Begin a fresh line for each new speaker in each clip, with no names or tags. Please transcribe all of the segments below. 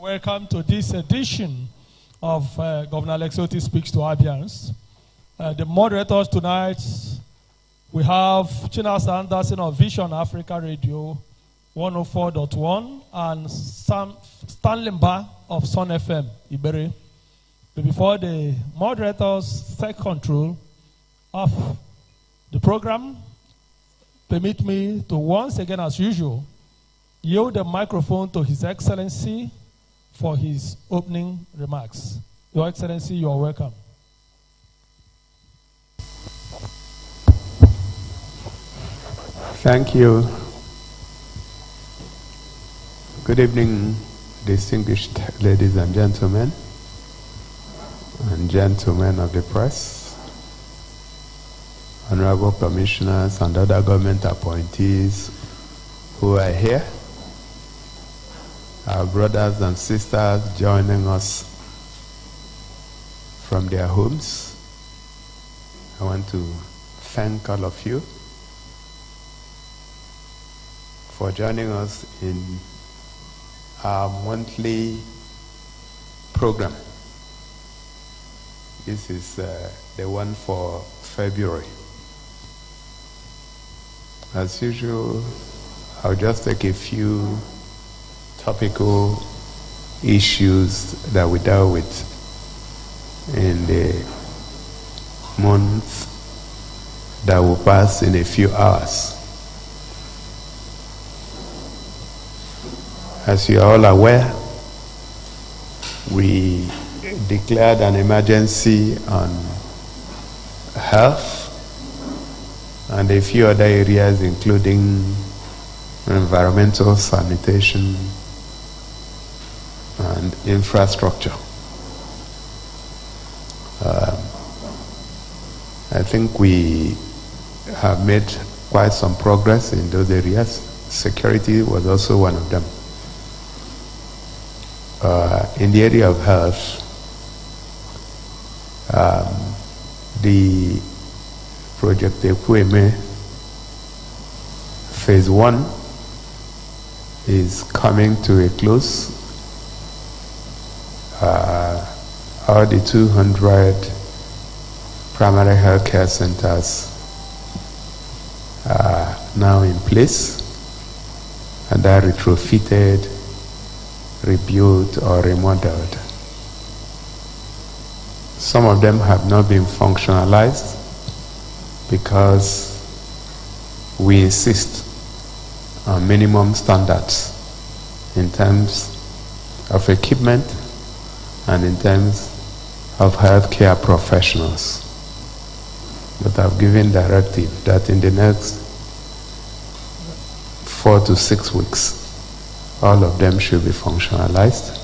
Welcome to this edition of Governor Alex Otti Speaks to Abians. The moderators tonight, we have Chinas Anderson of Vision Africa Radio 104.1 and Stanley Mba of Sun FM, Iberi. Before the moderators take control of the program, permit me to once again, as usual, yield the microphone to His Excellency for his opening remarks. Your Excellency, you are welcome.
Thank you. Good evening, distinguished ladies and gentlemen of the press, honorable commissioners and other government appointees who are here, our brothers and sisters joining us from their homes. I want to thank all of you for joining us in our monthly program. This is the one for February. As usual, I'll just take a few topical issues that we dealt with in the month that will pass in a few hours. As you are all aware, we declared an emergency on health and a few other areas, including environmental sanitation and infrastructure. I think we have made quite some progress in those areas. Security was also one of them. In the area of health, the Project Ekweme Phase 1 is coming to a close. All the 200 primary health care centers are now in place and are retrofitted, rebuilt or remodeled. Some of them have not been functionalized because we insist on minimum standards in terms of equipment and in terms of healthcare professionals. But I've given directive that in the next 4 to 6 weeks, all of them should be functionalized,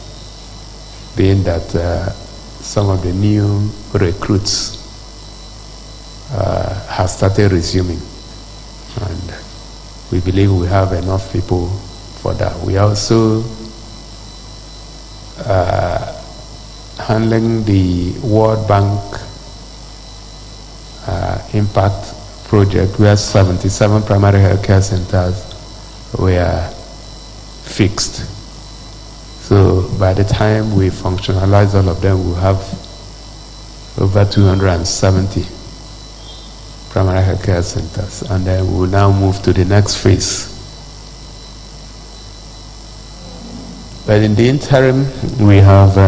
being that some of the new recruits have started resuming, and we believe we have enough people for that. We are also handling the World Bank impact project, where 77 primary health care centers were fixed. So by the time we functionalize all of them, we'll have over 270 primary health care centers, and then we'll now move to the next phase. But in the interim, we have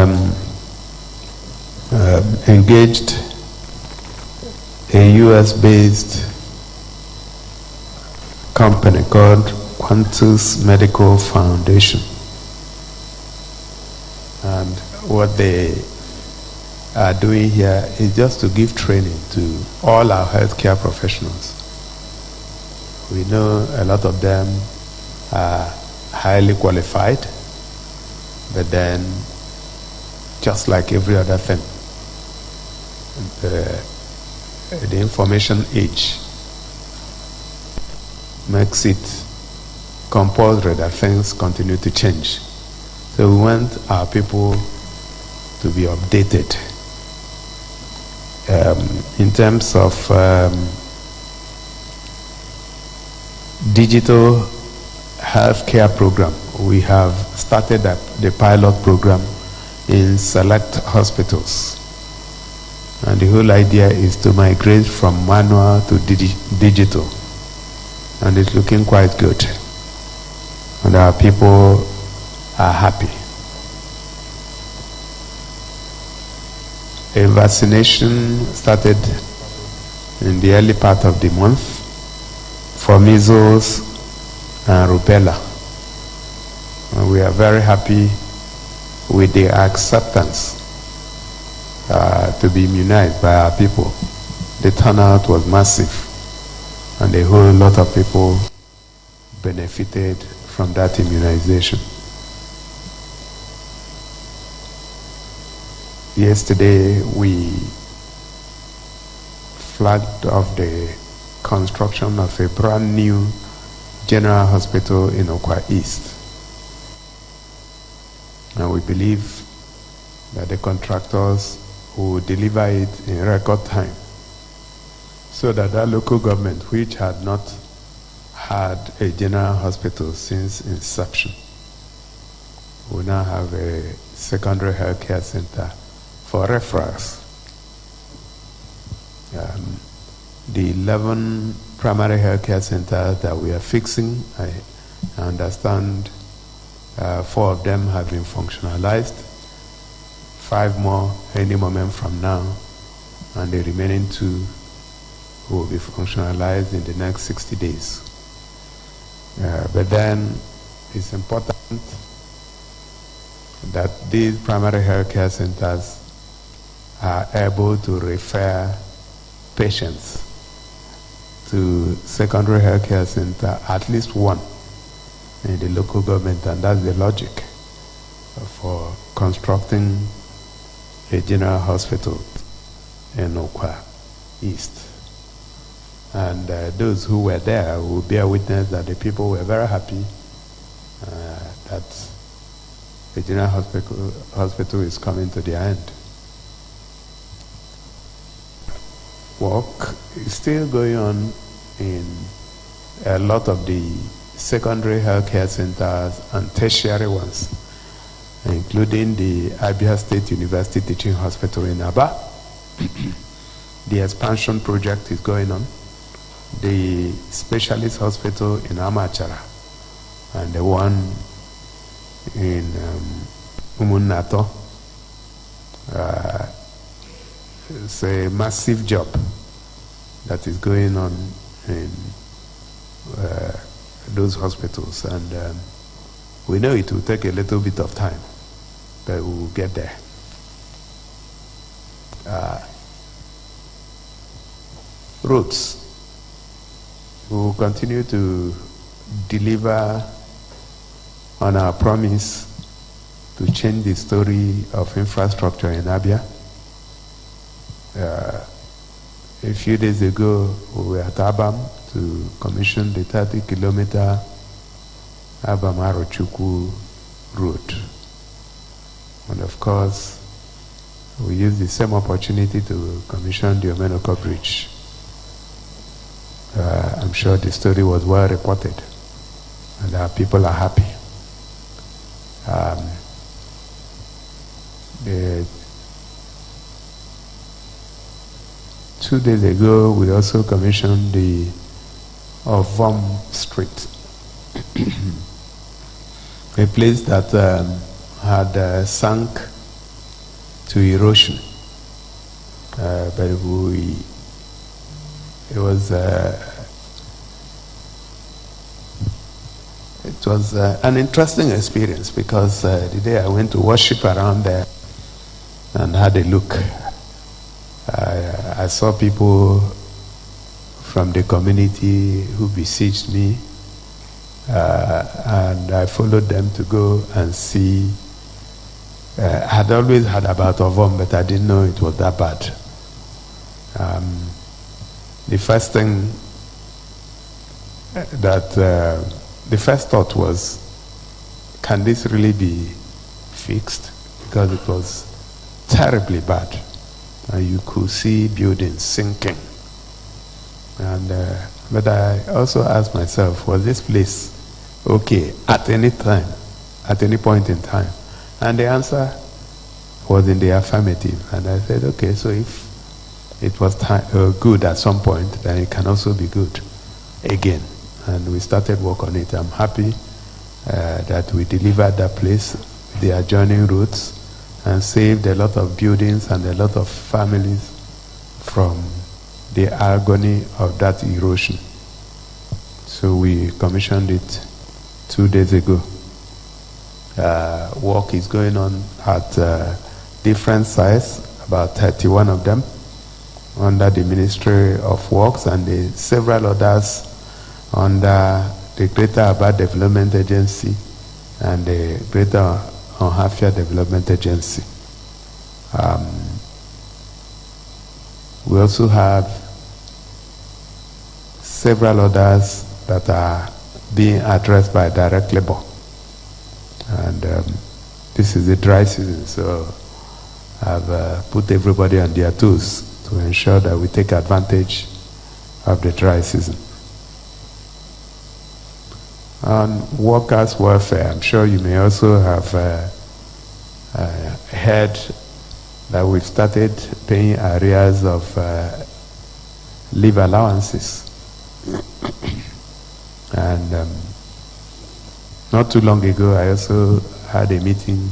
engaged a US-based company called Quantus Medical Foundation. And what they are doing here is just to give training to all our healthcare professionals. We know a lot of them are highly qualified, but then just like every other thing, the information age makes it compulsory that things continue to change. So we want our people to be updated in terms of digital healthcare program we have started the pilot program in select hospitals. And the whole idea is to migrate from manual to digital. And it's looking quite good. And our people are happy. A vaccination started in the early part of the month for measles and rubella. And we are very happy with the acceptance to be immunized by our people. The turnout was massive, and a whole lot of people benefited from that immunization. Yesterday, we flagged off the construction of a brand new general hospital in Okwa East. And we believe that the contractors will deliver it in record time, so that that local government, which had not had a general hospital since inception, will now have a secondary health care center for referrals. The 11 primary health care centers that we are fixing, I understand 4 of them have been functionalized, 5 more any moment from now, and the remaining 2 will be functionalized in the next 60 days. But then it's important that these primary health care centers are able to refer patients to secondary health care center, at least one in the local government, and that's the logic for constructing a general hospital in Okwa East. And those who were there will bear witness that the people were very happy that the general hospital is coming to the end. Work is still going on in a lot of the secondary health care centers and tertiary ones, including the Abians State University Teaching Hospital in Aba. The expansion project is going on. The specialist hospital in Amachara and the one in Umunato. It's a massive job that is going on in those hospitals, and we know it will take a little bit of time, but we will get there. Roads. We will continue to deliver on our promise to change the story of infrastructure in Abia. A few days ago, we were at Abam to commission the 30-kilometer Abam-Arochukwu road. And of course, we used the same opportunity to commission the Omenoko Bridge. I'm sure the story was well reported, and our people are happy. 2 days ago, we also commissioned the Ovom Street, a place that had sunk to erosion, but it was an interesting experience, because the day I went to worship around there and had a look, I saw people from the community who besieged me, and I followed them to go and see. I had always heard about Ovom, but I didn't know it was that bad. The first thing the first thought was, can this really be fixed? Because it was terribly bad. And you could see buildings sinking. And but I also asked myself, was this place okay at any time at any point in time? And the answer was in the affirmative. And I said, okay, so if it was good at some point, then it can also be good again. And we started work on it. I'm happy that we delivered that place, the adjoining roads, and saved a lot of buildings and a lot of families from the agony of that erosion. So we commissioned it 2 days ago. Work is going on at different sites, about 31 of them, under the Ministry of Works, and several others under the Greater Aba Development Agency and the Greater Onhafia Development Agency. We also have several others that are being addressed by direct labor. And this is the dry season, so I've put everybody on their toes to ensure that we take advantage of the dry season. On workers' welfare, I'm sure you may also have heard that we've started paying arrears of leave allowances. And not too long ago, I also had a meeting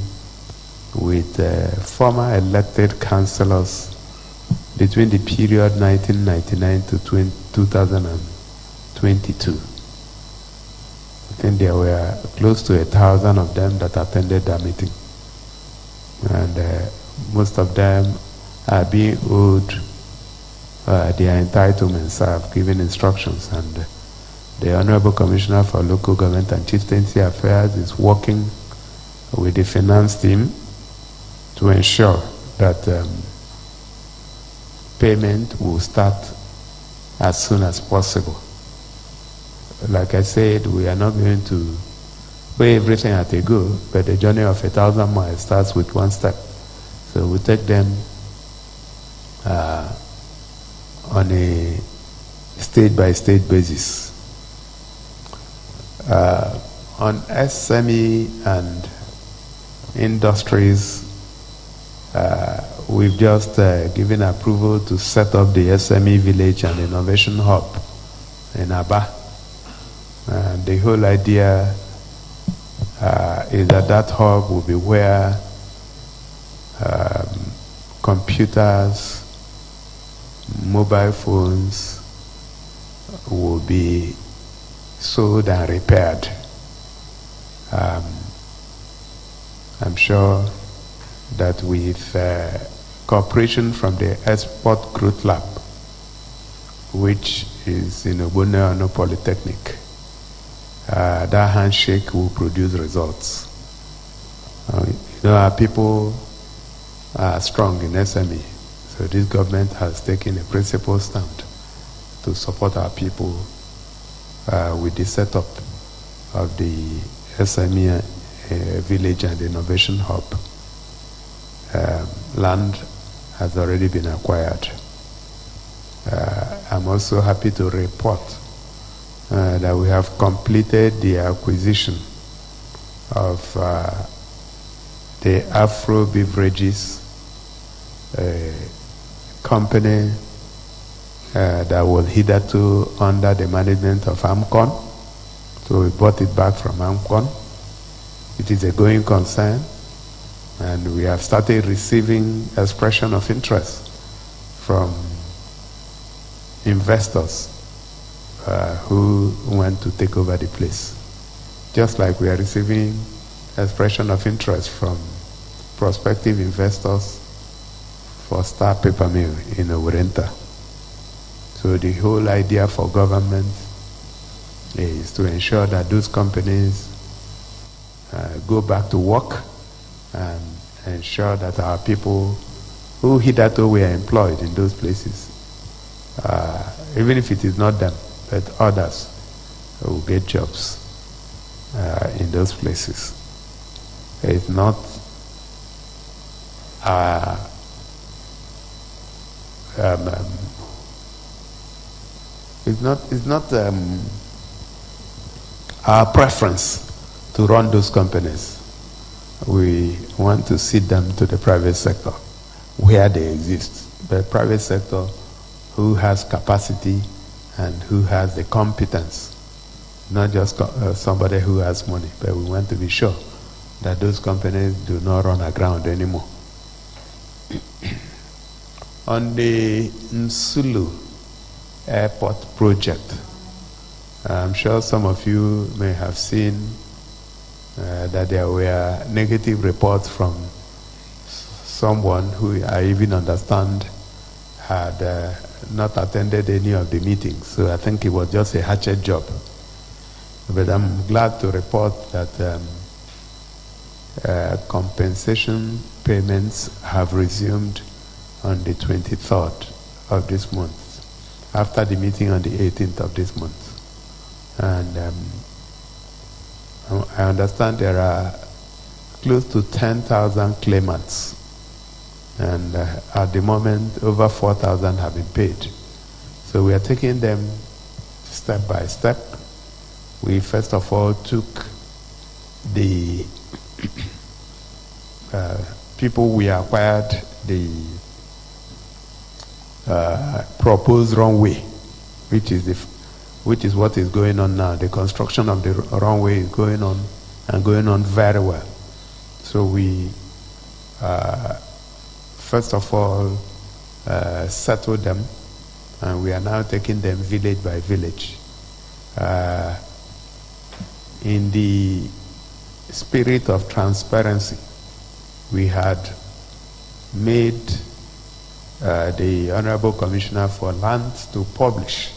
with former elected councillors between the period 1999 to 2022. I think there were close to 1,000 of them that attended that meeting. And most of them are being owed their entitlements. I've given instructions, and the Honorable Commissioner for Local Government and Chieftaincy Affairs is working with the finance team to ensure that payment will start as soon as possible. Like I said, we are not going to pay everything at a go, but the journey of 1,000 miles starts with one step. So we take them on a state-by-state basis. On SME and industries, we've just given approval to set up the SME Village and Innovation Hub in Aba. And the whole idea is that that hub will be where computers, mobile phones will be sold and repaired. I'm sure that with cooperation from the Export Growth Lab, which is in Oboneano Polytechnic, that handshake will produce results. Our people are strong in SME, so this government has taken a principled stand to support our people with the setup of the SME Village and Innovation Hub. Land has already been acquired. I'm also happy to report that we have completed the acquisition of the Afro Beverages company that was hitherto under the management of AMCON. So we bought it back from AMCON. It is a going concern, and we have started receiving expression of interest from investors who want to take over the place. Just like we are receiving expression of interest from prospective investors for Star Paper Mill in Owerenta. So the whole idea for government is to ensure that those companies go back to work and ensure that our people who hitherto were employed in those places, even if it is not them, but others, will get jobs in those places. It's not our preference to run those companies. we want to cede them to the private sector where they exist. The private sector who has capacity and who has the competence, not just somebody who has money, but we want to be sure that those companies do not run aground anymore. On the Nsulu Airport project, I'm sure some of you may have seen that there were negative reports from someone who I even understand had not attended any of the meetings. So I think it was just a hatchet job. But I'm glad to report that compensation payments have resumed on the 23rd of this month, after the meeting on the 18th of this month. And I understand there are close to 10,000 claimants, and at the moment over 4,000 have been paid. So we are taking them step by step. We first of all took the people we acquired the proposed runway, which is what is going on now. The construction of the runway is going on and going on very well. So we first of all settled them, and we are now taking them village by village. In the spirit of transparency, we had made the Honorable Commissioner for Lands to publish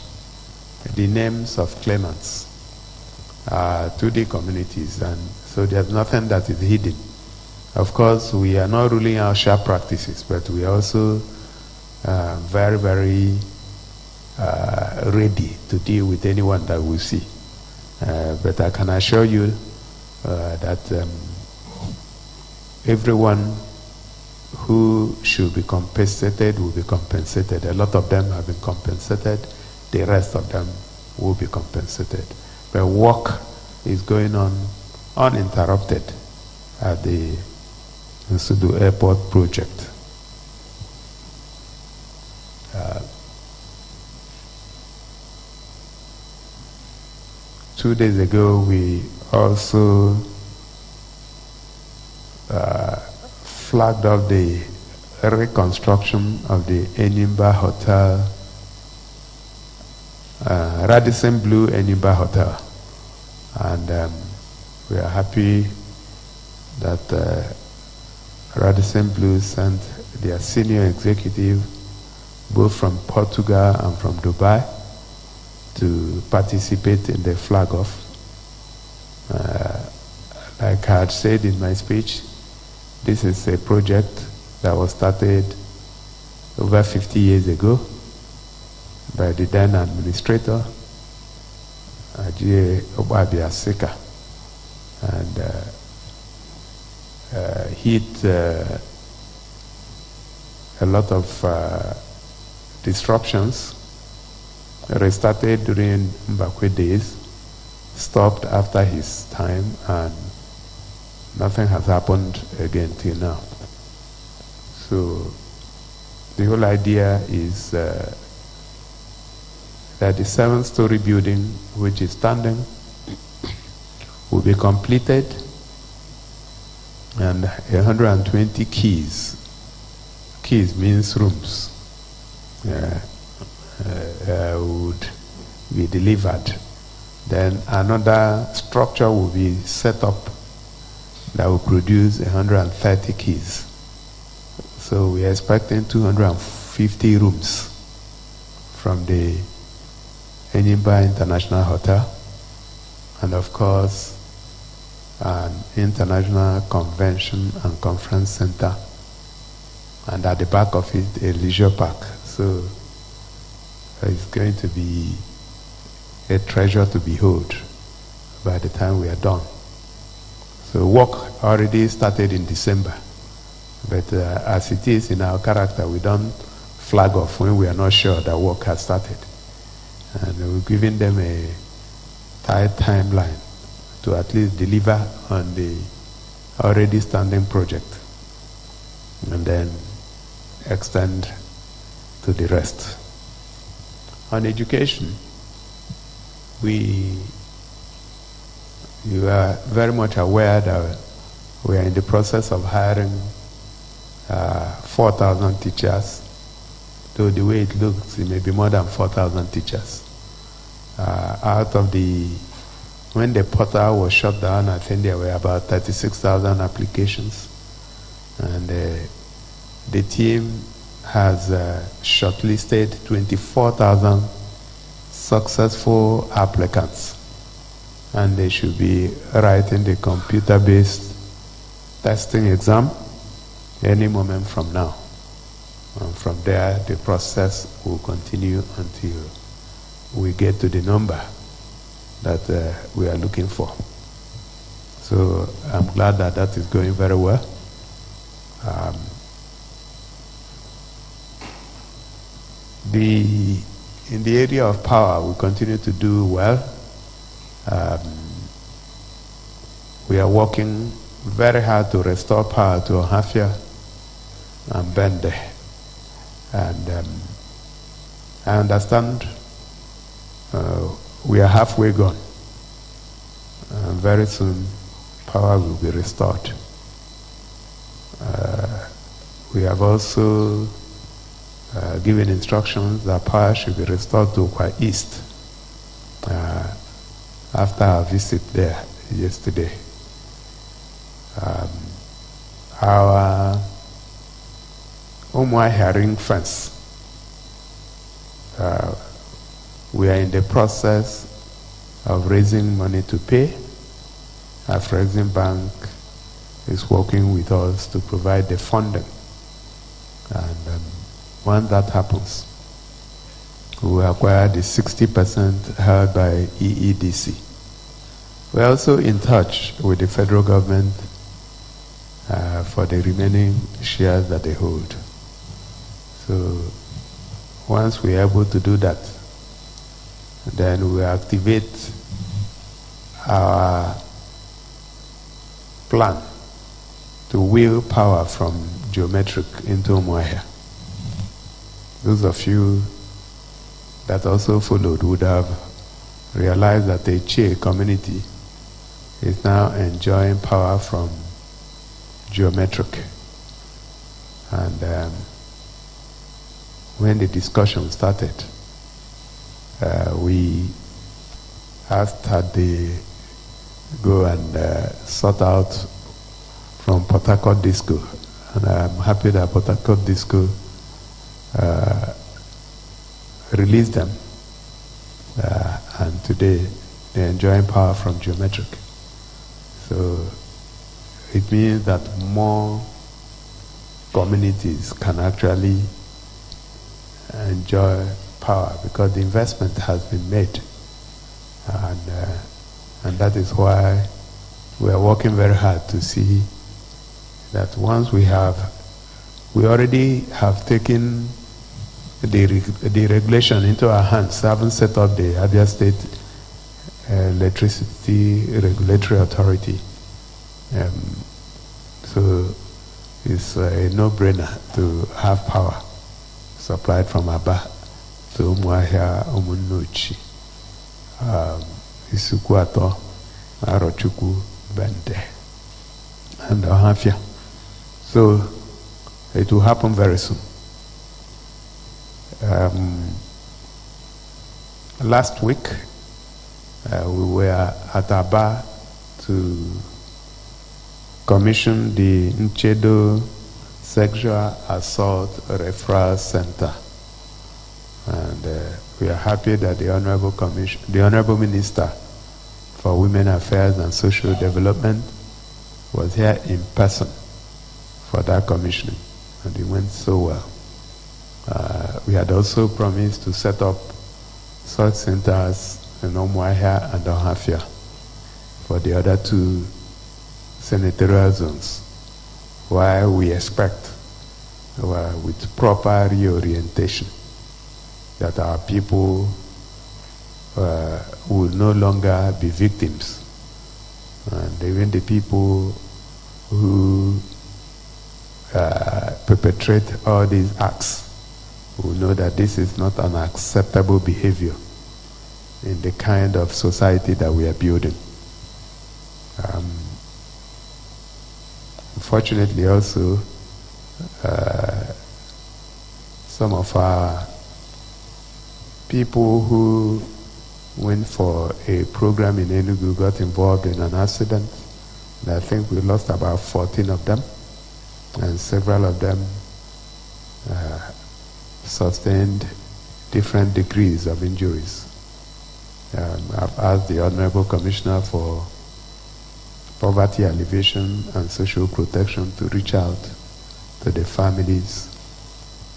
the names of claimants to the communities, and so there's nothing that is hidden. Of course, we are not ruling out sharp practices, but we are also very, very ready to deal with anyone that we see. But I can assure you that everyone who should be compensated will be compensated. A lot of them have been compensated. The rest of them will be compensated. But work is going on uninterrupted at the Nsulu Airport project. 2 days ago, we also flagged off the reconstruction of the Enimba Hotel, Radisson Blue Enimba Hotel. And we are happy that Radisson Blue sent their senior executive, both from Portugal and from Dubai, to participate in the flag off. Like I had said in my speech, this is a project that was started over 50 years ago by the then administrator, Abians, and hit a lot of disruptions. Restarted during Mbakwe days, stopped after his time, and nothing has happened again till now. So the whole idea is that the 7-story building, which is standing, will be completed, and 120 keys means rooms, would be delivered. Then another structure will be set up that will produce 130 keys. So we are expecting 250 rooms from the Enimba International Hotel, and of course an international convention and conference center, and at the back of it a leisure park. So it's going to be a treasure to behold by the time we are done. So work already started in December, but as it is in our character, we don't flag off when we are not sure that work has started. And we're giving them a tight timeline to at least deliver on the already standing project and then extend to the rest. On education, you are very much aware that we are in the process of hiring 4,000 teachers. So the way it looks, it may be more than 4,000 teachers. When the portal was shut down, I think there were about 36,000 applications. And the team has shortlisted 24,000 successful applicants. And they should be writing the computer-based testing exam any moment from now. And from there, the process will continue until we get to the number that we are looking for. So I'm glad that that is going very well. In the area of power, we continue to do well. We are working very hard to restore power to Ohafia and Bende. And I understand we are halfway gone. Very soon, power will be restored. We have also given instructions that power should be restored to Kwa East after our visit there yesterday. Our Umuahia ring fence, we are in the process of raising money to pay. Our Exim Bank is working with us to provide the funding. And when that happens, we will acquire the 60% held by EEDC. We're also in touch with the federal government for the remaining shares that they hold. So once we are able to do that, then we activate our plan to wheel power from geometric into Umuahia. Those of you that also followed would have realized that the Che community is now enjoying power from geometric. And when the discussion started, we asked that they go and sort out from Port Harcourt Disco. And I'm happy that Port Harcourt Disco released them. And today they're enjoying power from geometric. So it means that more communities can actually enjoy power because the investment has been made. And that is why we are working very hard to see that once we already have taken the regulation into our hands, haven't set up the Abians State Electricity Regulatory Authority. So it's a no-brainer to have power supplied from Aba to Umuahia, Umunuchi, Isukuato, Arochukwu, Bende, and Ohafia. So it will happen very soon. Last week, we were at Aba to commission the Nchedo Sexual Assault Referral Center. And we are happy that the Honorable Minister for Women Affairs and Social Development was here in person for that commissioning, and it went so well. We had also promised to set up such centers in Umuahia and Ohafia for the other two senatorial zones, while we expect, with proper reorientation, that our people will no longer be victims. And even the people who perpetrate all these acts will know that this is not an acceptable behavior in the kind of society that we are building. Unfortunately also, some of our people who went for a program in Enugu got involved in an accident, and I think we lost about 14 of them, and several of them sustained different degrees of injuries. I've asked the Honorable Commissioner for Poverty Alleviation and Social Protection to reach out to the families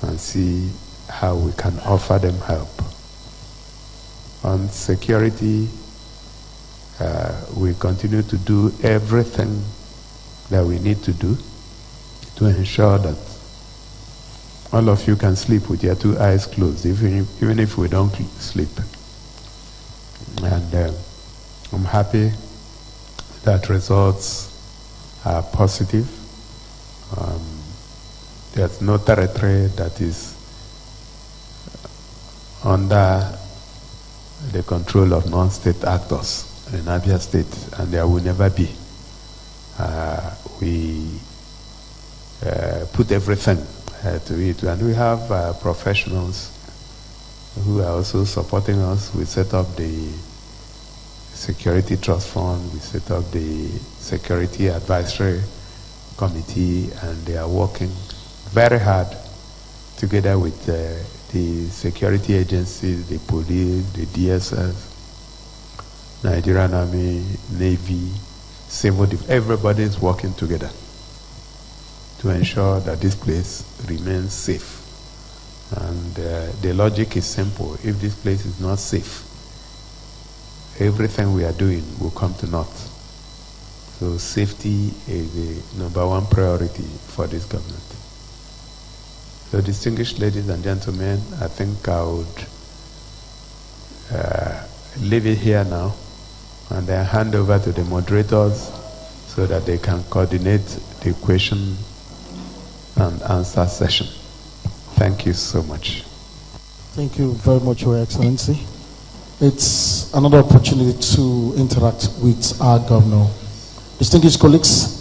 and see how we can offer them help. On security, we continue to do everything that we need to do to ensure that all of you can sleep with your two eyes closed, even if we don't sleep. And I'm happy that results are positive. There's no territory that is under the control of non-state actors in Abia State, and there will never be. We put everything to it, and we have professionals who are also supporting us. We set up the Security Trust Fund, we set up the Security Advisory Committee, and they are working very hard together with the security agencies, the police, the DSS, Nigerian Army, Navy, Civil Defense. Everybody is working together to ensure that this place remains safe. And the logic is simple. If this place is not safe, everything we are doing will come to naught. So safety is the #1 priority for this government. So distinguished ladies and gentlemen, I think I would leave it here now and then hand over to the moderators so that they can coordinate the question and answer session. Thank you so much.
Thank you very much, Your Excellency. It's another opportunity to interact with our governor. Distinguished colleagues,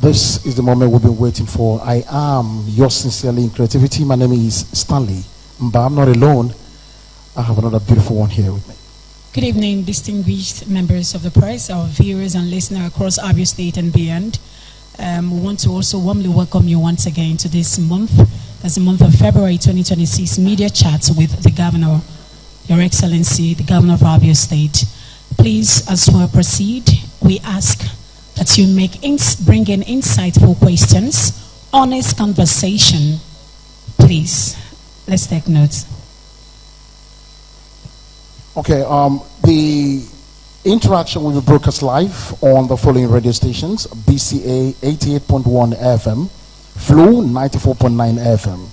this is the moment we've been waiting for. I am yours sincerely in creativity. My name is Stanley, but I'm not alone. I have another beautiful one here with me.
Good evening, distinguished members of the press, our viewers and listeners across Abia State and beyond. We want to also warmly welcome you once again to this month. That's the month of February 2026 media chats with the Governor, Your Excellency, the Governor of Abia State. Please, as we proceed, we ask that you bring in insightful questions, honest conversation. Please, let's take notes.
Okay, the interaction will be broadcast live on the following radio stations: BCA 88.1 FM, Flow 94.9 FM,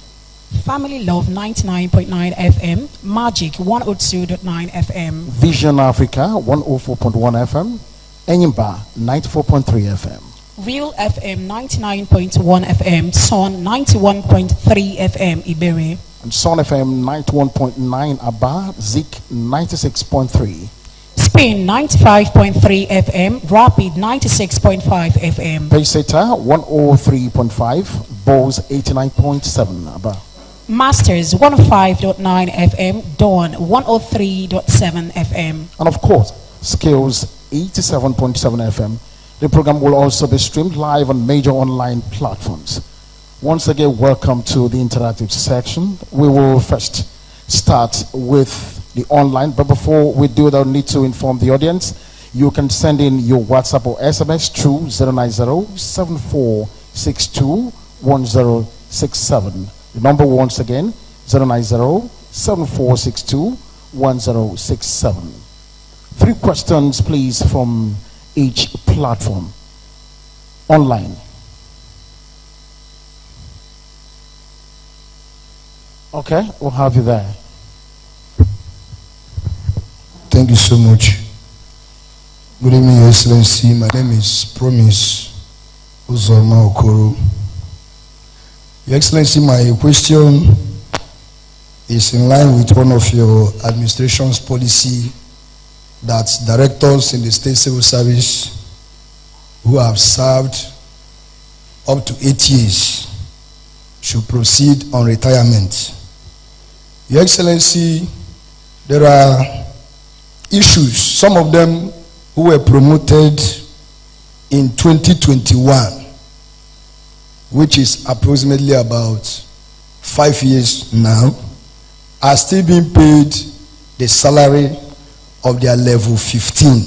Family Love 99.9 FM, Magic 102.9 FM,
Vision Africa 104.1 FM, Enyimba 94.3 FM,
Real FM 99.1 FM, Son 91.3 FM, Ibere,
and Son FM 91.9 Aba, Zik 96.3,
Spin 95.3 FM, Rapid 96.5 FM,
Payseta 103.5, Bose 89.7 Aba,
Masters 105.9 FM, Dawn 103.7 FM,
and of course, Skills 87.7 FM. The program will also be streamed live on major online platforms. Once again, welcome to the interactive section. We will first start with the online, but before we do that, I need to inform the audience. You can send in your WhatsApp or SMS through 090-7462-1067. The number once again, 090-7462-1067. 3 questions, please, from each platform. Online. Okay, we'll have you there.
Thank you so much. Good evening, Your Excellency. My name is Promise Uzoma Okoro. Your Excellency, my question is in line with one of your administration's policy that directors in the state civil service who have served up to 8 years should proceed on retirement. Your Excellency, there are issues, some of them who were promoted in 2021, which is approximately about 5 years now, are still being paid the salary of their level 15.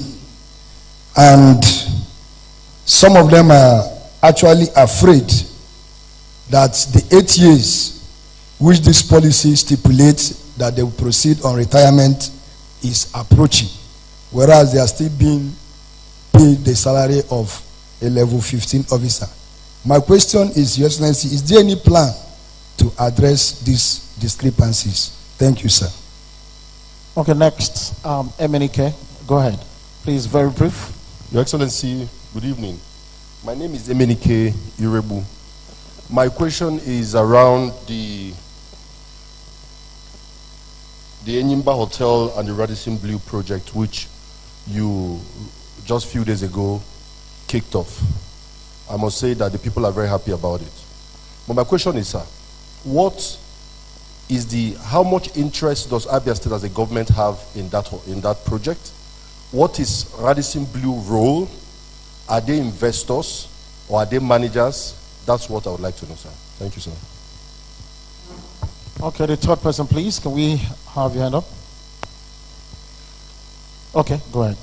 And some of them are actually afraid that the 8 years which this policy stipulates that they will proceed on retirement is approaching, whereas they are still being paid the salary of a level 15 officer. My question is, Your Excellency, is there any plan to address these discrepancies? Thank you, sir.
Okay, next, Emenike, go ahead. Please, very brief.
Your Excellency, good evening. My name is Emenike Irebu. My question is around the Enyimba Hotel and the Radisson Blu project, which you just a few days ago kicked off. I must say that the people are very happy about it. But my question is, sir, how much interest does Abia State as a government have in that project? What is Radisson Blu role? Are they investors or are they managers? That's what I would like to know, sir. Thank you, sir.
Okay, the third person, please. Can we have your hand up? Okay, go ahead.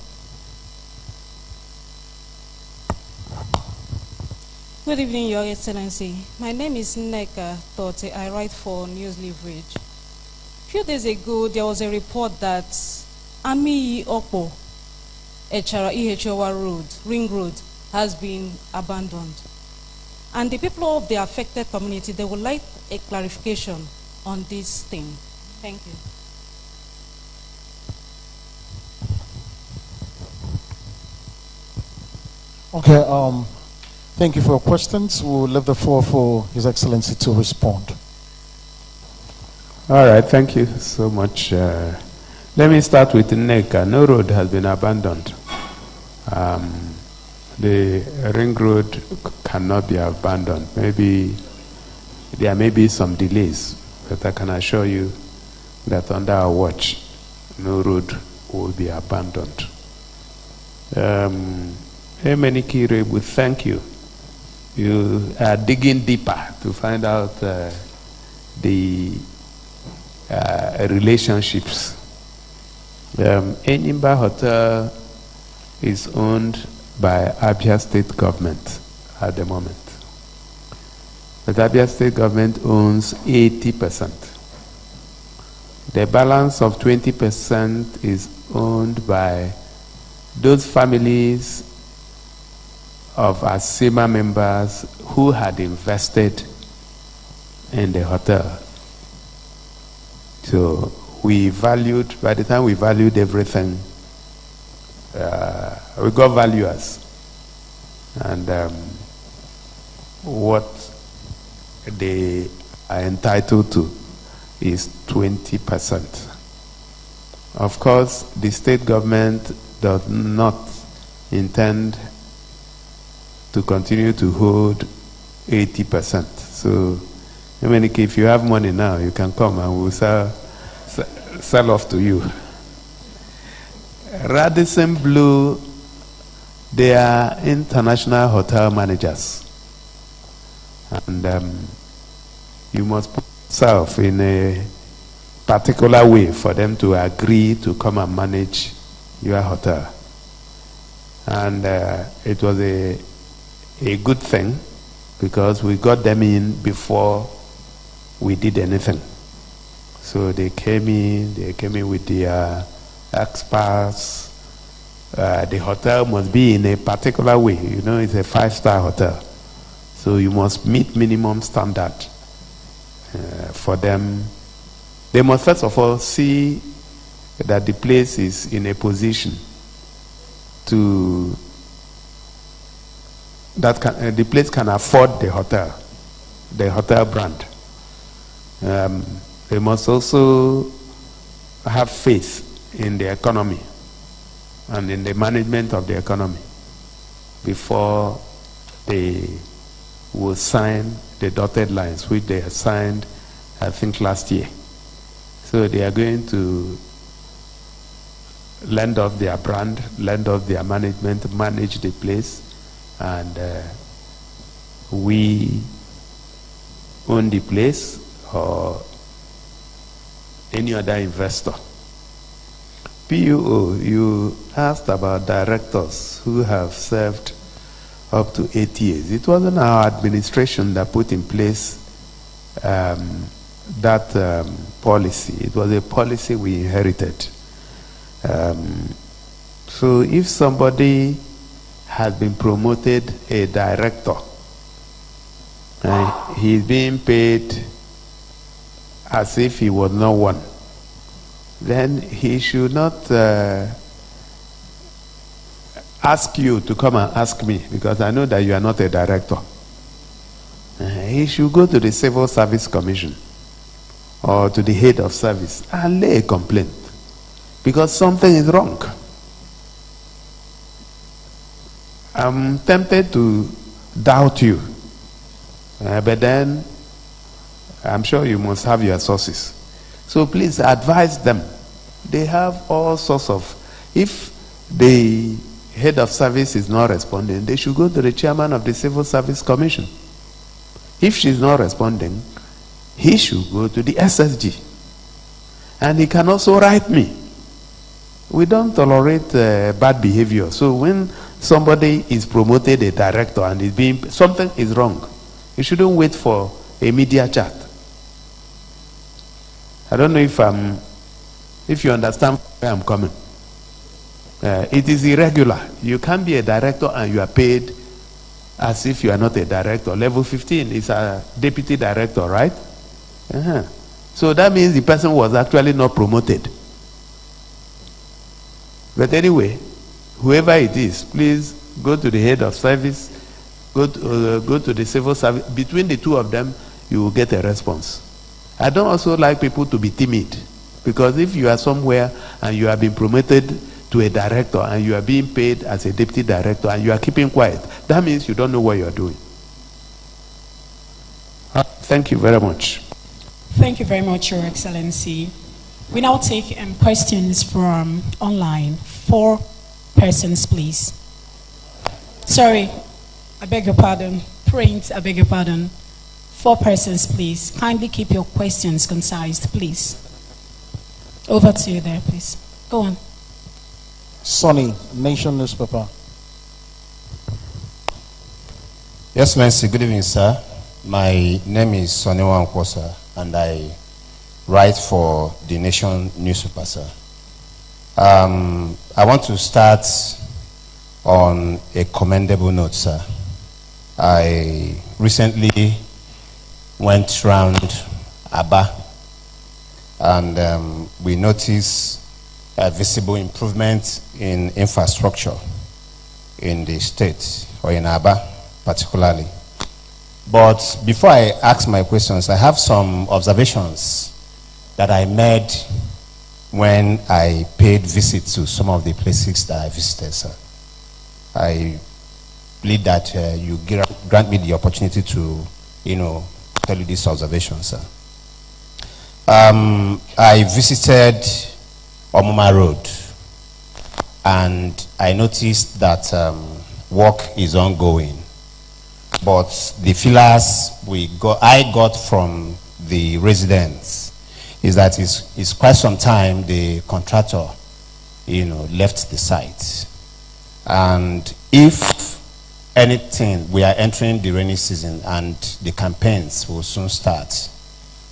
Good evening, Your Excellency. My name is Nneka Tote. I write for News Leverage. A few days ago, there was a report that Ami Okpo, Echara Ihechowa Road, Ring Road, has been abandoned. And the people of the affected community, they would like a clarification on this thing. Thank you.
Okay, thank you for your questions. We'll leave the floor for His Excellency to respond.
All right, thank you so much. Let me start with Nneka. No road has been abandoned. The ring road cannot be abandoned. Maybe there may be some delays, but I can assure you that under our watch, no road will be abandoned. Emenike Irebu, thank you. You are digging deeper to find out the relationships. Enyimba Hotel is owned by Abia State government at the moment. But Abia State government owns 80%. The balance of 20% is owned by those families of ASEMA members who had invested in the hotel. So we valued, by the time we valued everything, we got valuers. And what they are entitled to is 20%. Of course, the state government does not intend to continue to hold 80%. So, Emenike, if you have money now, you can come and we'll sell off to you. Radisson Blu, they are international hotel managers. And you must put yourself in a particular way for them to agree to come and manage your hotel. And it was a good thing because we got them in before we did anything. So they came in with their experts. The hotel must be in a particular way. You know, it's a 5-star hotel. So you must meet minimum standard for them. They must first of all see that the place is in a position to that the place can afford the hotel brand. They must also have faith in the economy and in the management of the economy before they will sign the dotted lines, which they signed, I think, last year. So they are going to lend off their brand, lend off their management, manage the place, and we own the place or any other investor. PUO, you asked about directors who have served up to 8 years. It wasn't our administration that put in place that policy. It was a policy we inherited. So if somebody has been promoted a director and he's being paid as if he was not one, then he should not ask you to come and ask me, because I know that you are not a director. He should go to the Civil Service Commission or to the head of service and lay a complaint, because something is wrong. I'm tempted to doubt you, but then I'm sure you must have your sources. So please advise them. They have all sorts of, if the head of service is not responding, they should go to the chairman of the Civil Service Commission. If she's not responding, he should go to the SSG. And he can also write me. We don't tolerate bad behavior. So when somebody is promoted a director and is being, something is wrong, you shouldn't wait for a media chat. I don't know if you understand where I'm coming. It is irregular. You can't be a director and you are paid as if you are not a director. Level 15 is a deputy director, right? So that means the person was actually not promoted. But anyway, whoever it is, please go to the head of service, go to the civil service. Between the two of them, you will get a response. I don't also like people to be timid, because if you are somewhere and you have been promoted to a director and you are being paid as a deputy director and you are keeping quiet, that means you don't know what you are doing. Thank you very much.
Thank you very much, Your Excellency. We now take questions from online. 4 persons, please. Sorry, I beg your pardon. Print, I beg your pardon. 4 persons, please. Kindly keep your questions concise, please. Over to you there, please. Go on.
Sonny, Nation Newspaper.
Yes, Excellency. Good evening, sir. My name is Sonny Wankwo, sir, and I write for the Nation Newspaper, sir. I want to start on a commendable note, sir. I recently went round Aba, and we noticed a visible improvement in infrastructure in the state, or in Aba particularly. But before I ask my questions, I have some observations that I made when I paid visit to some of the places that I visited, sir. I plead that you grant me the opportunity to, tell you these observations, sir. I visited Omuma Road, and I noticed that work is ongoing. But the feelers I got from the residents is that it's quite some time the contractor, left the site. And if anything, we are entering the rainy season and the campaigns will soon start.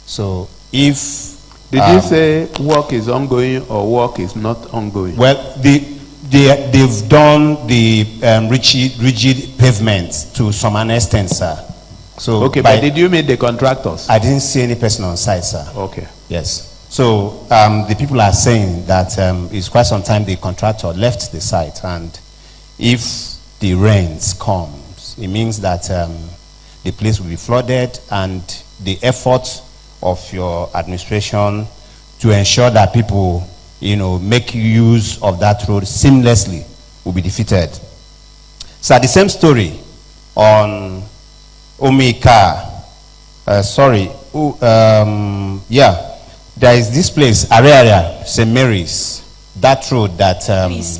So if...
Did you say work is ongoing or work is not ongoing?
Well, they've done the rigid pavement to some extent, sir. So
okay, but did you meet the contractors?
I didn't see any person on site, sir.
Okay.
Yes. So the people are saying that it's quite some time the contractor left the site, and if the rains comes, roads, it means that the place will be flooded, and the effort of your administration to ensure that people, make use of that road seamlessly will be defeated. So the same story on Omika, there is this place, Area, St. Mary's, that road that...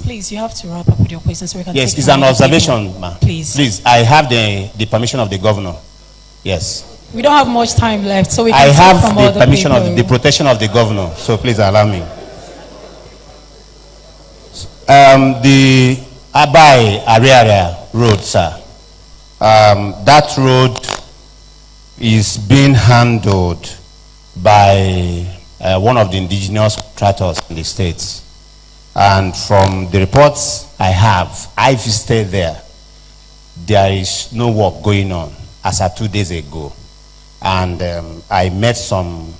Please, you have to wrap up with your questions so we can
yes,
take
it's an observation, ma'am.
Please,
I have the permission of the governor. Yes.
We don't have much time left, so we can
I
take
have
from
the
other
permission
people.
of the protection of the governor, so please allow me. The Abai Area road, sir. That road is being handled by one of the indigenous contractors in the states. And from the reports I visited there is no work going on as of 2 days ago. And I met some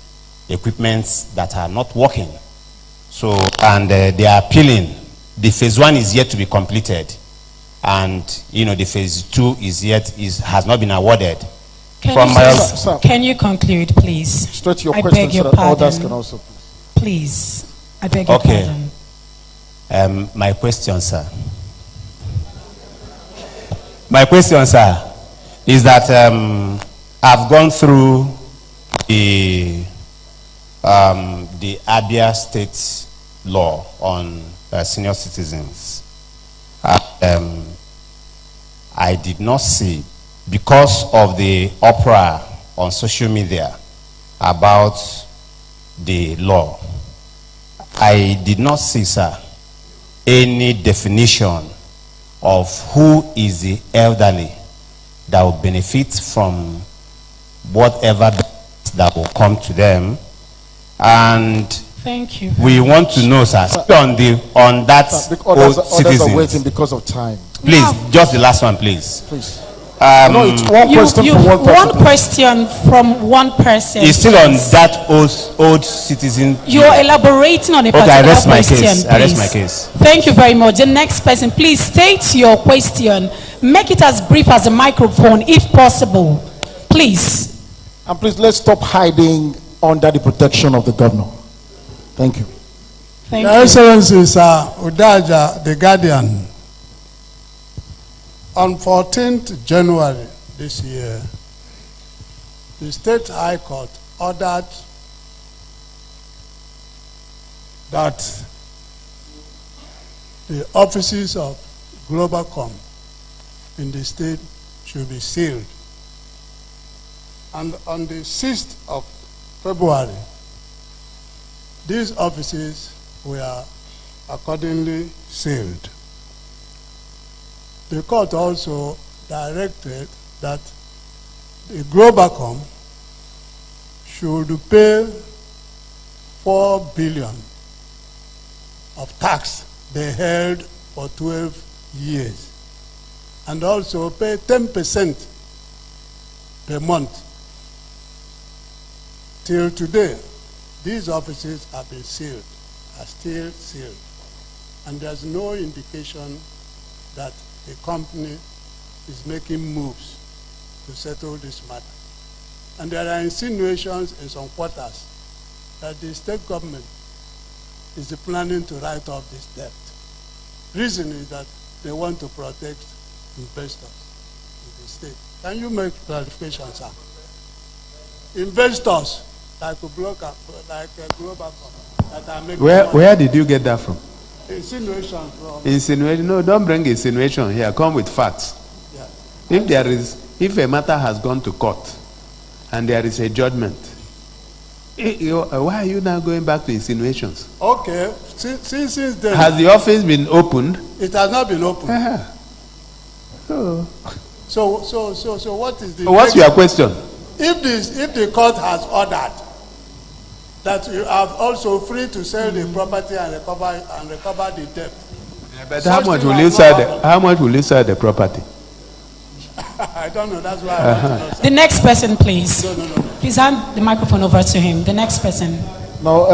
equipments that are not working. So, and they are appealing. The phase 1 is yet to be completed. And, the phase 2 has not been awarded.
Can you conclude, please?
Straight to your
I
question,
beg your
so that
pardon.
others can also.
Please, I beg your pardon.
My question, sir. My question, sir, is that I've gone through the Abia State law on senior citizens. I did not see, because of the uproar on social media about the law, I did not see, sir, any definition of who is the elderly that will benefit from whatever that will come to them. And
thank you.
We want to know, sir, on that
Others
citizens.
are waiting because of time.
Please, just the last one, please.
Please. It's one question from one person.
One question from one person.
It's still on that old citizen.
You're elaborating on a particular
I rest my
question.
case. I rest my case.
Thank you very much. The next person, please state your question. Make it as brief as a microphone, if possible. Please.
And please, let's stop hiding under the protection of the governor. Thank you.
Thank
Your
you.
Excellency, sir, Udaja, the Guardian. On 14th January this year, the State High Court ordered that the offices of Globalcom in the state should be sealed. And on the 6th of February, these offices were accordingly sealed. The court also directed that the Globalcom should pay 4 billion of tax they held for 12 years, and also pay 10% per month. Till today, these offices have been sealed, are still sealed, and there's no indication that the company is making moves to settle this matter. And there are insinuations in some quarters that the state government is planning to write off this debt. Reason is that they want to protect investors in the state. Can you make clarification, sir? Investors like a broker, like a global that are making
Where did you get that from?
Insinuation from...
Insinuation? No, don't bring insinuation here. Come with facts.
Yeah.
If a matter has gone to court and there is a judgment, why are you now going back to insinuations?
Okay, since then...
Has the office been opened?
It has not been opened. So what is the...
What's your question?
If the court has ordered that you are also free to sell the property and recover the debt.
Yeah, but how much will you sell the property?
I don't know, that's why I want to know.
The next person, please.
No.
Please hand the microphone over to him. The next person.
No,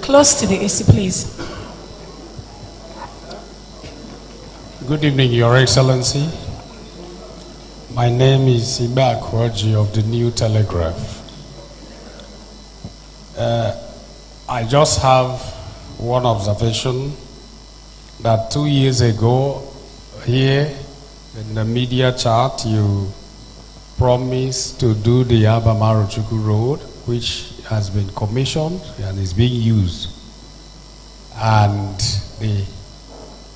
Close to the AC, please.
Good evening, Your Excellency. My name is Iba Akroji of the New Telegraph. I just have one observation that 2 years ago here in the media chart you promised to do the Abamarochukwu Road, which has been commissioned and is being used, and the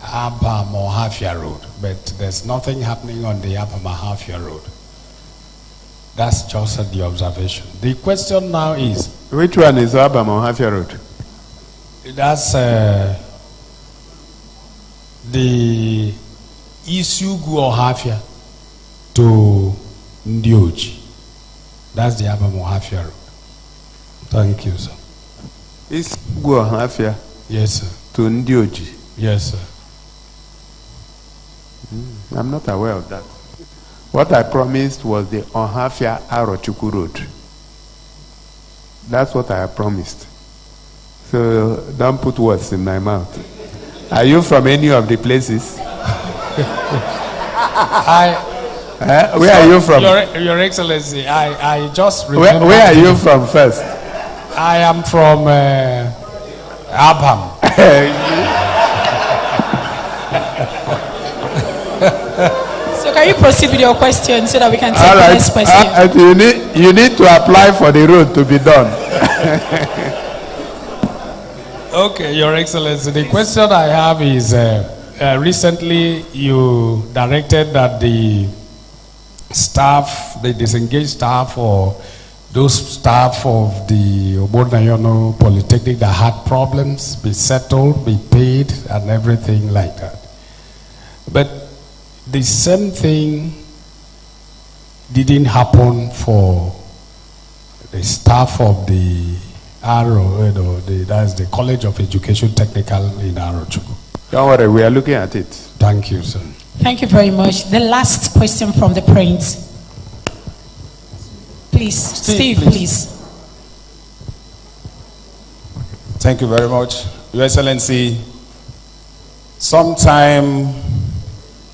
Abamahafia Road, but there's nothing happening on the Abamahafia Road. That's just the observation. The question now is,
which one is Abamahafia Road?
That's the Isugu Ohafia to Ndioji. That's the Abamahafia Road. Thank you, sir.
Isugu Ohafia?
Yes, sir.
To Ndioji?
Yes, sir.
I'm not aware of that. What I promised was the Ohafia Arochukwu Road. That's what I promised. So don't put words in my mouth. Are you from any of the places? Where are you from?
Your Excellency, I just remember.
Where are you from first?
I am from Abham.
So can you proceed with your question so that we can take the next question?
You need to apply for the road to be done.
Okay, Your Excellency, the question I have is, recently you directed that the staff, the disengaged staff, or those staff of the Obonayono Polytechnic that had problems be settled, be paid, and everything like that. But the same thing didn't happen for the staff of the that's the College of Education Technical in Arochukwu.
Don't worry, we are looking at it.
Thank you, sir.
Thank you very much. The last question from the print. Please, Steve, please.
Thank you very much. Your Excellency, sometime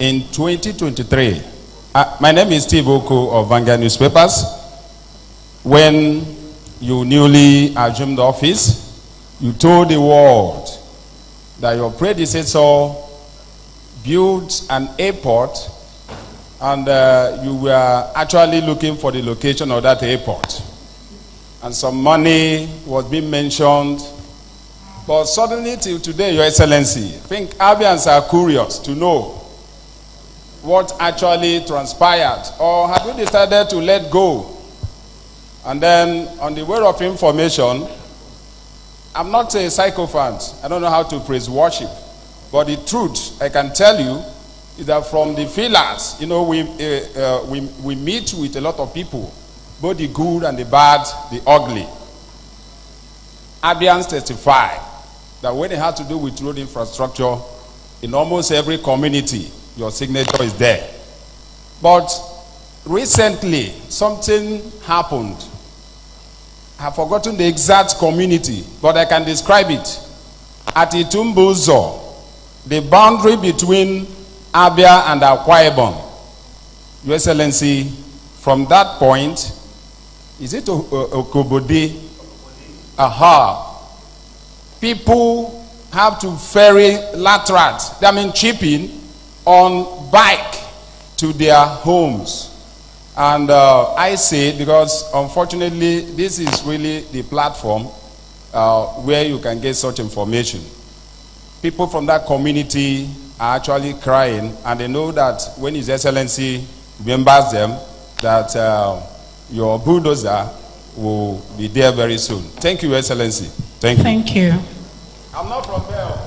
in 2023, my name is Steve Oko of Vanguard Newspapers. When you newly assumed office, you told the world that your predecessor built an airport, and you were actually looking for the location of that airport. And some money was being mentioned. But suddenly till today, Your Excellency, I think Abians are curious to know what actually transpired, or have you decided to let go? And then, on the word of information, I'm not a sycophant. I don't know how to praise worship. But the truth, I can tell you, is that from the feelers, you know, we meet with a lot of people, both the good and the bad, the ugly. Abians testify that when it had to do with road infrastructure, in almost every community, your signature is there. But recently, something happened. I've forgotten the exact community, but I can describe it. At Itumbuzo, the boundary between Abia and Akwa Ibom, Your Excellency, from that point, is it Okobode? Aha. People have to ferry latrats, I mean chipping, on bike to their homes. And I say, because unfortunately, this is really the platform where you can get such information. People from that community are actually crying, and they know that when His Excellency remembers them, that your bulldozer will be there very soon. Thank you, Your Excellency. Thank you.
Thank you.
I'm not from Bell.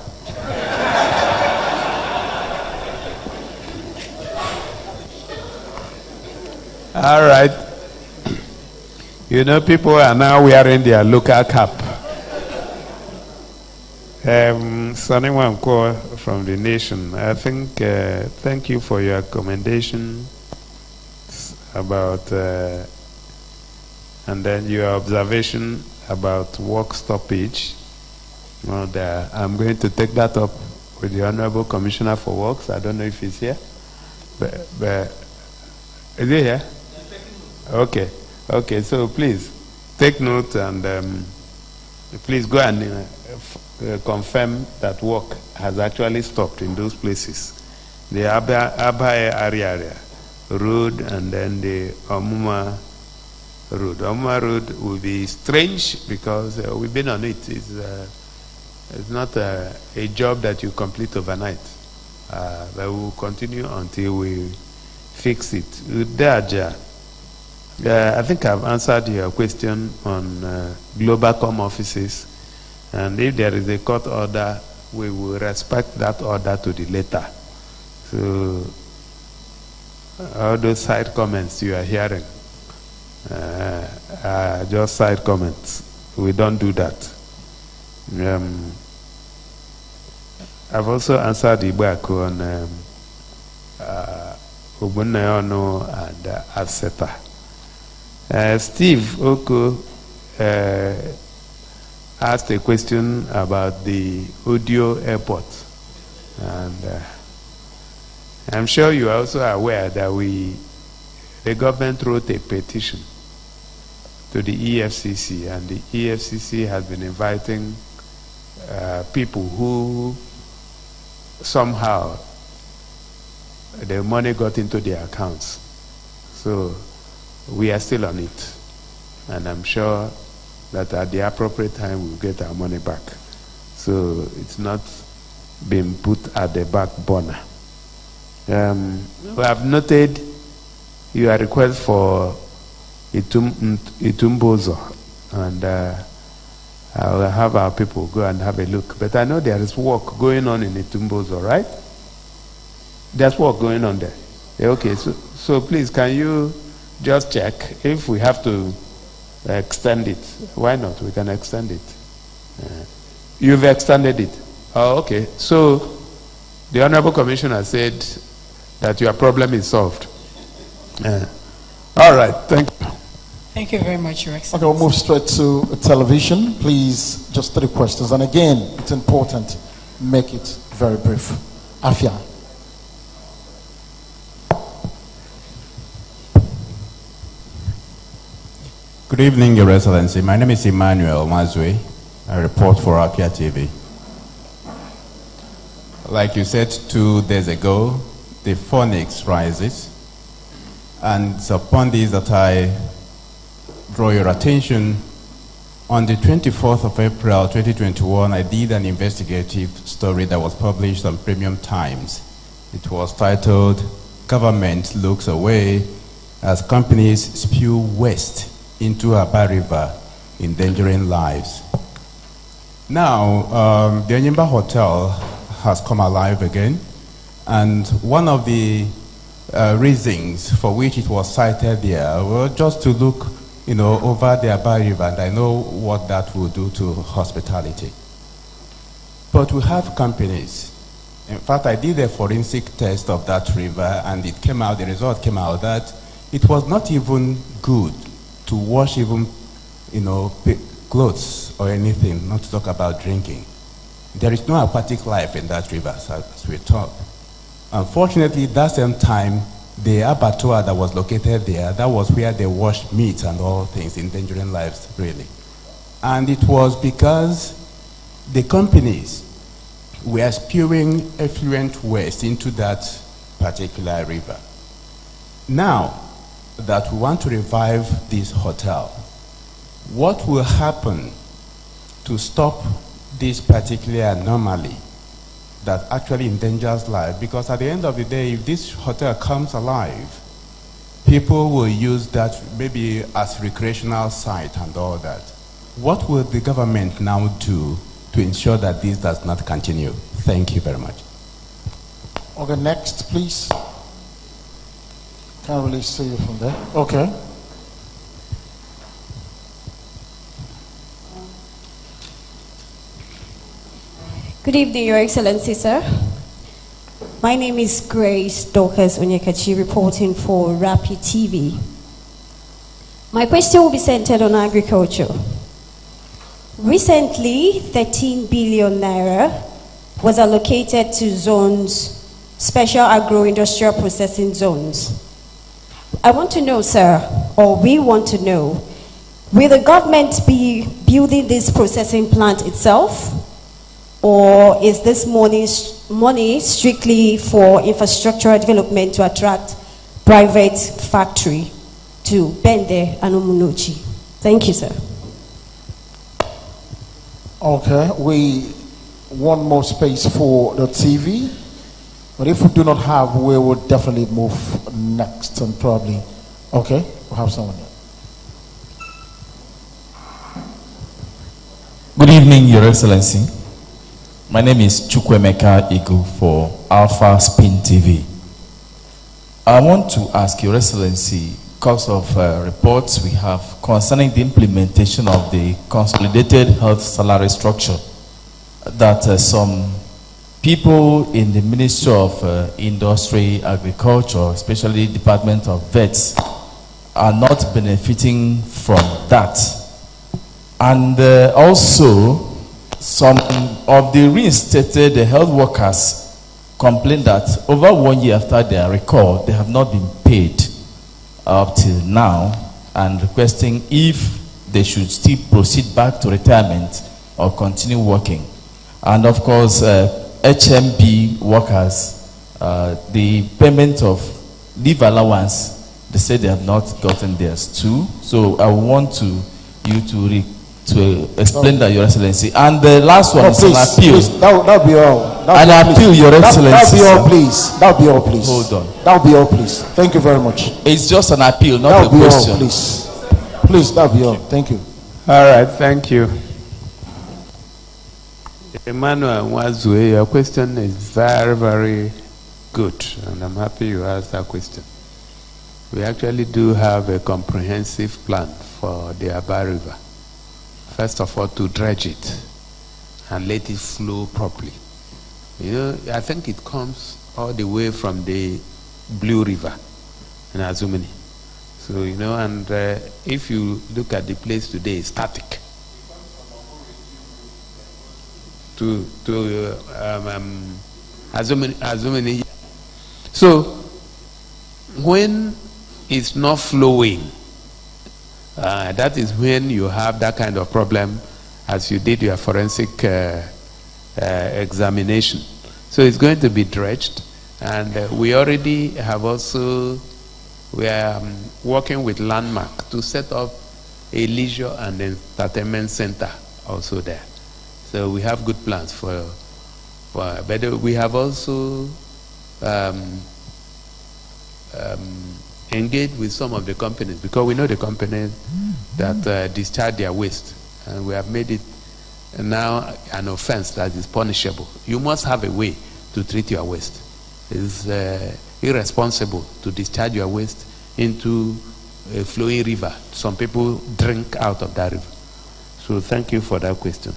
All right. You know, people are now wearing their local cap. Sonny Wanko from the nation, I think, thank you for your commendation about, and then your observation about work stoppage. Well, I'm going to take that up with the Honorable Commissioner for Works. I don't know if he's here. But is he here? Okay. Okay, so please take note and please go and confirm that work has actually stopped in those places. The Aba area road and then the Omuma road. Omuma road will be strange because we've been on it. It's not a job that you complete overnight. But we will continue until we fix it. I think I've answered your question on Globacom offices. And if there is a court order, we will respect that order to the letter. So all those side comments you are hearing are just side comments. We don't do that. I've also answered Ibaku on Obunayono and Aseta. Steve Oko asked a question about the audio airport. And I'm sure you are also aware that the government wrote a petition to the EFCC, and the EFCC has been inviting people who somehow the money got into their accounts. So we are still on it, and I'm sure that at the appropriate time we'll get our money back. So it's not been put at the back burner. We have noted your request for Itumbozo, and I will have our people go and have a look. But I know there is work going on in Itumbozo, right? There's work going on there. Okay, so please, can you just check if we have to extend it? Why not? We can extend it. You've extended it. Oh, okay. So the Honorable Commissioner said that your problem is solved. All right. Thank you.
Thank you very much, Your Excellency.
Okay, we'll move straight to television. Please, just 3 questions. And again, it's important, make it very brief. Afia.
Good evening, Your Excellency. My name is Emmanuel Mazwe. I report for Afia TV. Like you said 2 days ago, the phoenix rises. And it's upon this that I draw your attention. On the 24th of April 2021, I did an investigative story that was published on Premium Times. It was titled, "Government Looks Away as Companies Spew Waste into Aba River, Endangering Lives." Now, the Onyemba Hotel has come alive again, and one of the reasons for which it was cited there were just to look, over the Aba River, and I know what that will do to hospitality. But we have companies. In fact, I did a forensic test of that river, and the result came out that it was not even good to wash even, clothes or anything, not to talk about drinking. There is no aquatic life in that river, as we talk. Unfortunately, that same time, the abattoir that was located there, that was where they washed meat and all things, endangering lives, really. And it was because the companies were spewing effluent waste into that particular river. Now that we want to revive this hotel, what will happen to stop this particular anomaly that actually endangers life? Because at the end of the day, if this hotel comes alive, people will use that maybe as recreational site and all that. What will the government now do to ensure that this does not continue? Thank you very much.
Okay, next, please. Can't really see you from there. Okay.
Good evening, Your Excellency, sir. My name is Grace Dorcas Onyekachi, reporting for Rapid TV. My question will be centered on agriculture. Recently, 13 billion naira was allocated to zones, special agro-industrial processing zones. I want to know, sir, or we want to know, will the government be building this processing plant itself, or is this money strictly for infrastructural development to attract private factory to Bende and Umunochi? Thank you, sir.
Okay, we want more space for the TV, but if we do not have, we will definitely move next and probably. Okay, we'll have someone here.
Good evening, Your Excellency. My name is Chukwemeka Igu for Alpha Spin TV. I want to ask Your Excellency, because of reports we have concerning the implementation of the consolidated health salary structure, that some people in the Ministry of Industry, Agriculture, especially Department of Vets, are not benefiting from that. And also, some of the reinstated health workers complain that over 1 year after their recall, they have not been paid up till now, and requesting if they should still proceed back to retirement or continue working. And of course, HMB workers, the payment of leave allowance, they say they have not gotten theirs too. So I want you to explain that, Your Excellency. And the last one is an appeal.
Please, that'll be all.
An appeal, Your Excellency.
That'll be all, please. That'll be all, please.
Hold on.
That'll be all, please. Thank you very much.
It's just an appeal, not
that'll
a question.
All, please. Please, that'll be all. Thank you.
All right, thank you. Emmanuel Mwazue, your question is very, very good, and I'm happy you asked that question. We actually do have a comprehensive plan for the Aba River. First of all, to dredge it and let it flow properly. You know, I think it comes all the way from the Blue River in Azumini. So, you know, and if you look at the place today, it's static. To Azumini. So, when it's not flowing, that is when you have that kind of problem as you did your forensic examination. So it's going to be dredged, and we already have also, we are working with Landmark to set up a leisure and entertainment center also there. So we have good plans for but we have also engage with some of the companies, because we know the companies that discharge their waste, and we have made it now an offense that is punishable. You must have a way to treat your waste. It's irresponsible to discharge your waste into a flowing river. Some people drink out of that river. So thank you for that question.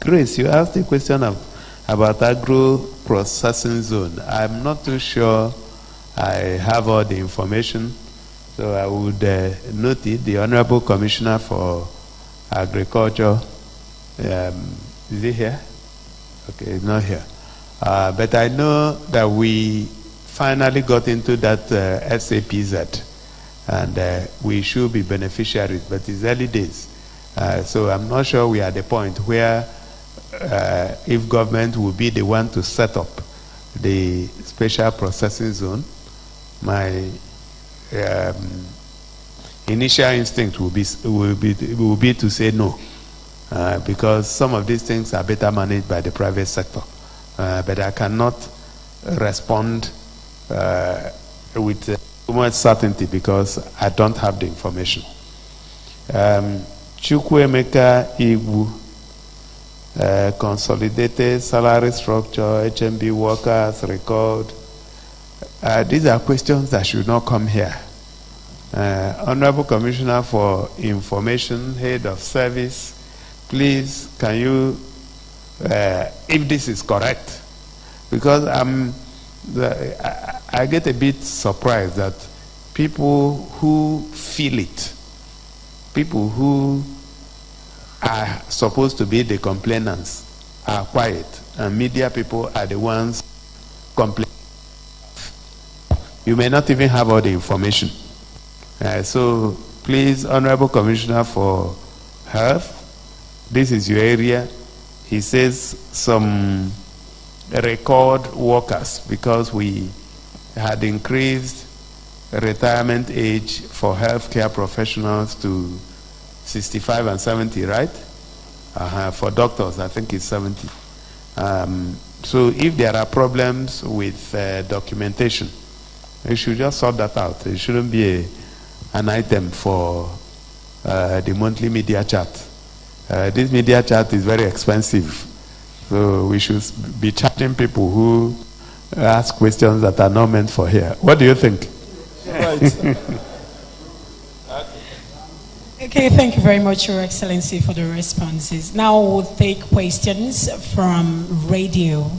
Grace, you asked a question about agro-processing zone. I'm not too sure I have all the information, so I would note it. The Honorable Commissioner for Agriculture, is he here? Okay, he's not here. But I know that we finally got into that SAPZ, and we should be beneficiaries, but it's early days. So I'm not sure we are at the point where if government will be the one to set up the special processing zone, my initial instinct will be to say no, because some of these things are better managed by the private sector. But I cannot respond with too much certainty because I don't have the information. Chukwemeka Igu, consolidated salary structure, HMB workers, record. These are questions that should not come here. Honorable Commissioner for Information, Head of Service, please, can you, if this is correct, because I get a bit surprised that people who feel it, people who are supposed to be the complainants, are quiet and media people are the ones complaining. You may not even have all the information. So please, Honorable Commissioner for Health, this is your area. He says some record workers, because we had increased retirement age for healthcare professionals to 65 and 70, right? For doctors, I think it's 70. So if there are problems with documentation, you should just sort that out. It shouldn't be an item for the monthly media chat. This media chat is very expensive. So we should be charging people who ask questions that are not meant for here. What do you think?
Right. Okay, thank you very much, Your Excellency, for the responses. Now we'll take questions from radio.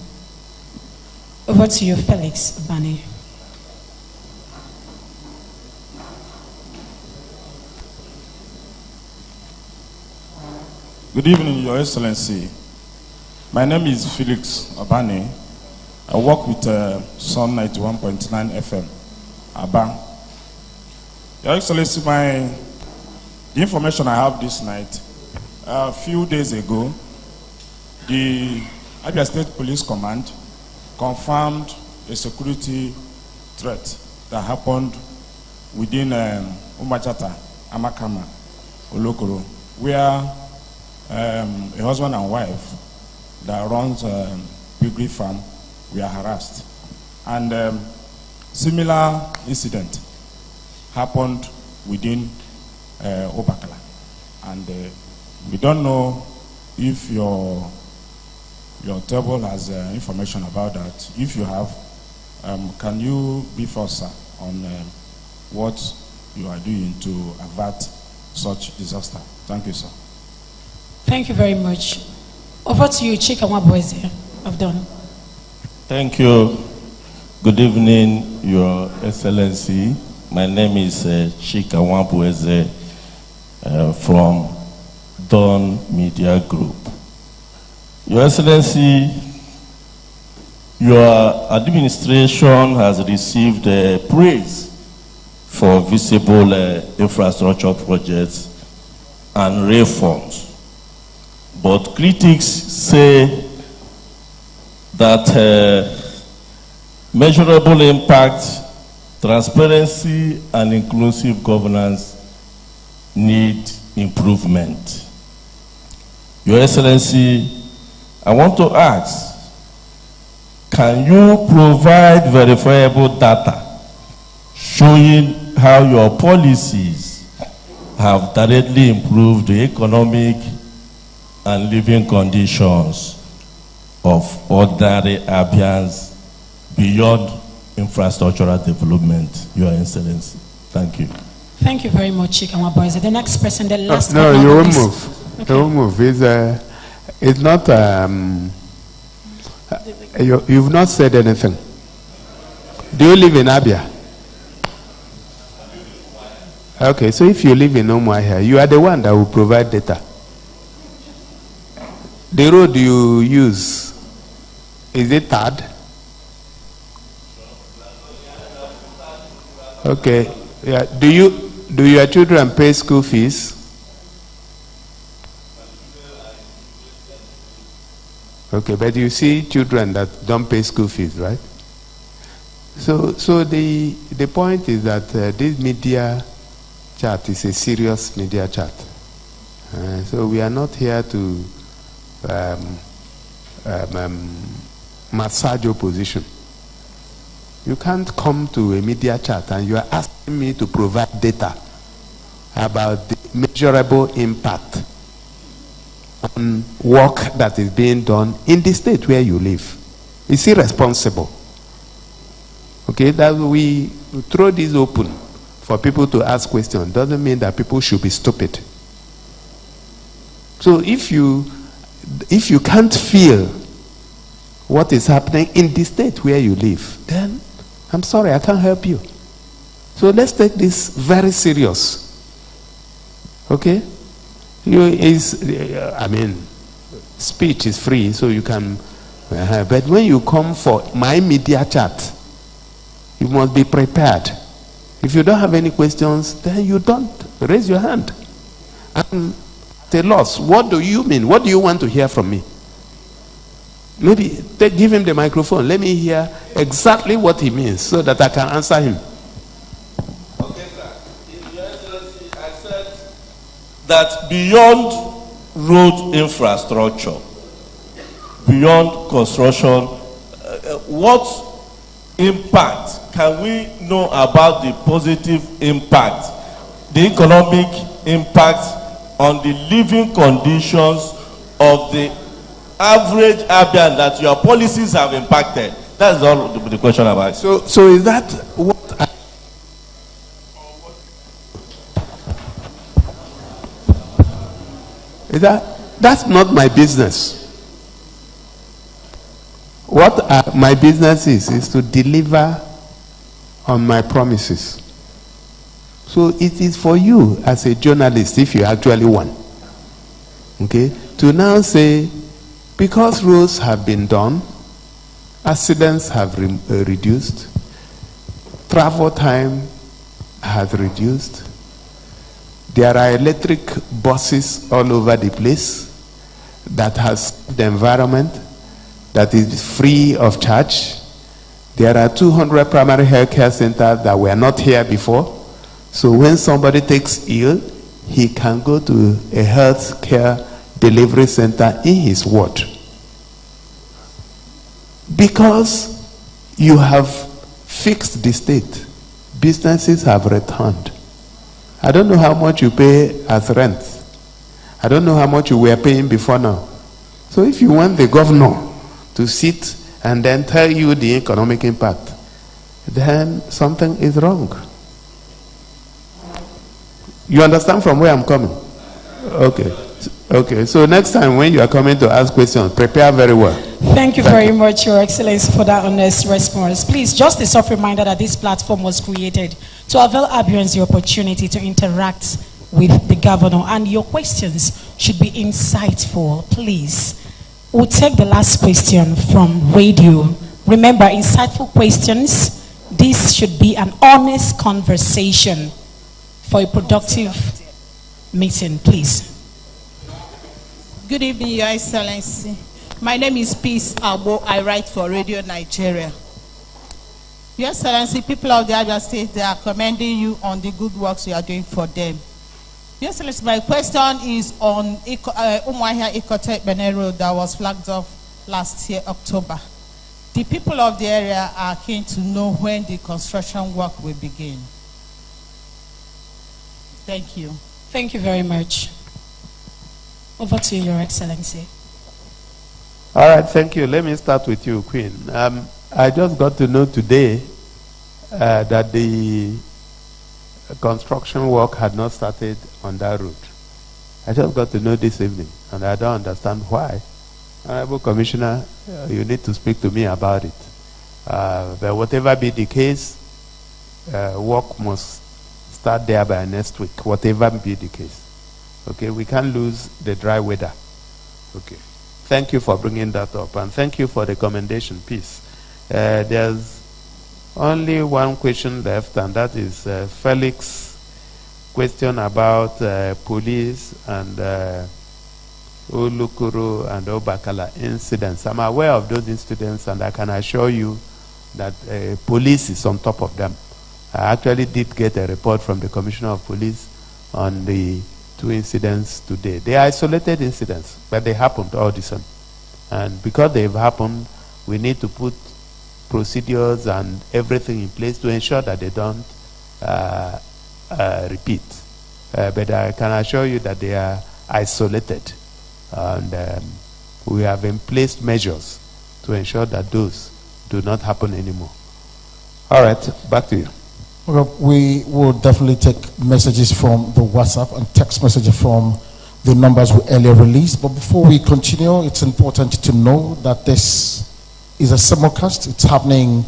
Over to you, Felix Bani.
Good evening, Your Excellency. My name is Felix Abani. I work with Sun 91.9 FM, Aba. Your Excellency, the information I have this night, a few days ago, the Abia State Police Command confirmed a security threat that happened within Umachata, Amakama, Olokoro, where a husband and wife that runs a piggery farm were harassed. And similar incident happened within Obakala. And we don't know if your table has information about that. If you have, can you brief us, sir, on what you are doing to avert such disaster? Thank you, sir.
Thank you very much. Over to you, Chika Mwabweze. I've done.
Thank you. Good evening, Your Excellency. My name is Chika Mwabweze from Dawn Media Group. Your Excellency, your administration has received praise for visible infrastructure projects and reforms. But critics say that measurable impact, transparency, and inclusive governance need improvement. Your Excellency, I want to ask, can you provide verifiable data showing how your policies have directly improved the economic and living conditions of ordinary Abians beyond infrastructural development, Your Excellency? Thank you.
Thank you very much, Chika Mwabweze. The next person, the last
No, you won't
least.
move.
Okay.
You won't move. It's not, you've not said anything. Do you live in Abia? Okay, so if you live in Umuahia, you are the one that will provide data. The road you use, is it tarred? Okay. Yeah. Do your children pay school fees? Okay, but you see children that don't pay school fees, right? So the point is that this media chat is a serious media chat. So we are not here to massage your position. You can't come to a media chat and you are asking me to provide data about the measurable impact on work that is being done in the state where you live. It's irresponsible. Okay, that we throw this open for people to ask questions doesn't mean that people should be stupid. So if you can't feel what is happening in the state where you live, then I'm sorry, I can't help you. So let's take this very serious. Okay? Speech is free, so you can But when you come for my media chat, you must be prepared. If you don't have any questions, then you don't raise your hand. I'm at a loss. What do you mean? What do you want to hear from me? Maybe give him the microphone. Let me hear exactly what he means so that I can answer him.
Okay, sir. In Your Excellency, I said that beyond road infrastructure, beyond construction, what impact can we know about the positive impact, the economic impact on the living conditions of the average Abian that your policies have impacted? That's all the question about.
So is that what that's not my business. What my business is to deliver on my promises. So it is for you as a journalist, if you actually want, okay, to now say, because roads have been done, accidents have reduced, travel time has reduced, there are electric buses all over the place that has the environment, that is free of charge. There are 200 primary health care centers that were not here before. So when somebody takes ill, he can go to a health care delivery center in his ward. Because you have fixed the state, businesses have returned. I don't know how much you pay as rent. I don't know how much you were paying before now. So if you want the governor to sit and then tell you the economic impact, then something is wrong. You understand from where I'm coming? Okay, so next time when you are coming to ask questions, prepare very well.
Thank you very much, Your Excellency, for that honest response. Please, just a soft reminder that this platform was created to avail Abians the opportunity to interact with the governor, and your questions should be insightful, please. We'll take the last question from radio. Remember, insightful questions. This should be an honest conversation for a productive meeting, please.
Good evening, Your Excellency. My name is Peace Abo. I write for Radio Nigeria. Your Excellency, people of the Abia State, they are commending you on the good works you are doing for them. Your Excellency, my question is on Umuahia Ikote Bene Road that was flagged off last year, October. The people of the area are keen to know when the construction work will begin. Thank you.
Thank you very much. Over to you, Your Excellency.
All right, thank you. Let me start with you, Queen. I just got to know today that the construction work had not started on that route. I just got to know this evening, and I don't understand why. Honorable Commissioner, you need to speak to me about it. But whatever be the case, work must start there by next week, whatever be the case. Okay, we can't lose the dry weather. Okay. Thank you for bringing that up, and thank you for the commendation. Peace. There's only one question left, and that is Felix's question about police and Ulukuru and Obakala incidents. I'm aware of those incidents, and I can assure you that police is on top of them. I actually did get a report from the Commissioner of Police on the 2 incidents today. They are isolated incidents, but they happened all the time. And because they've happened, we need to put procedures and everything in place to ensure that they don't repeat. But I can assure you that they are isolated. And we have in place measures to ensure that those do not happen anymore. All right, back to you.
Well, we will definitely take messages from the WhatsApp and text messages from the numbers we earlier released. But before we continue, it's important to know that this is a simulcast. It's happening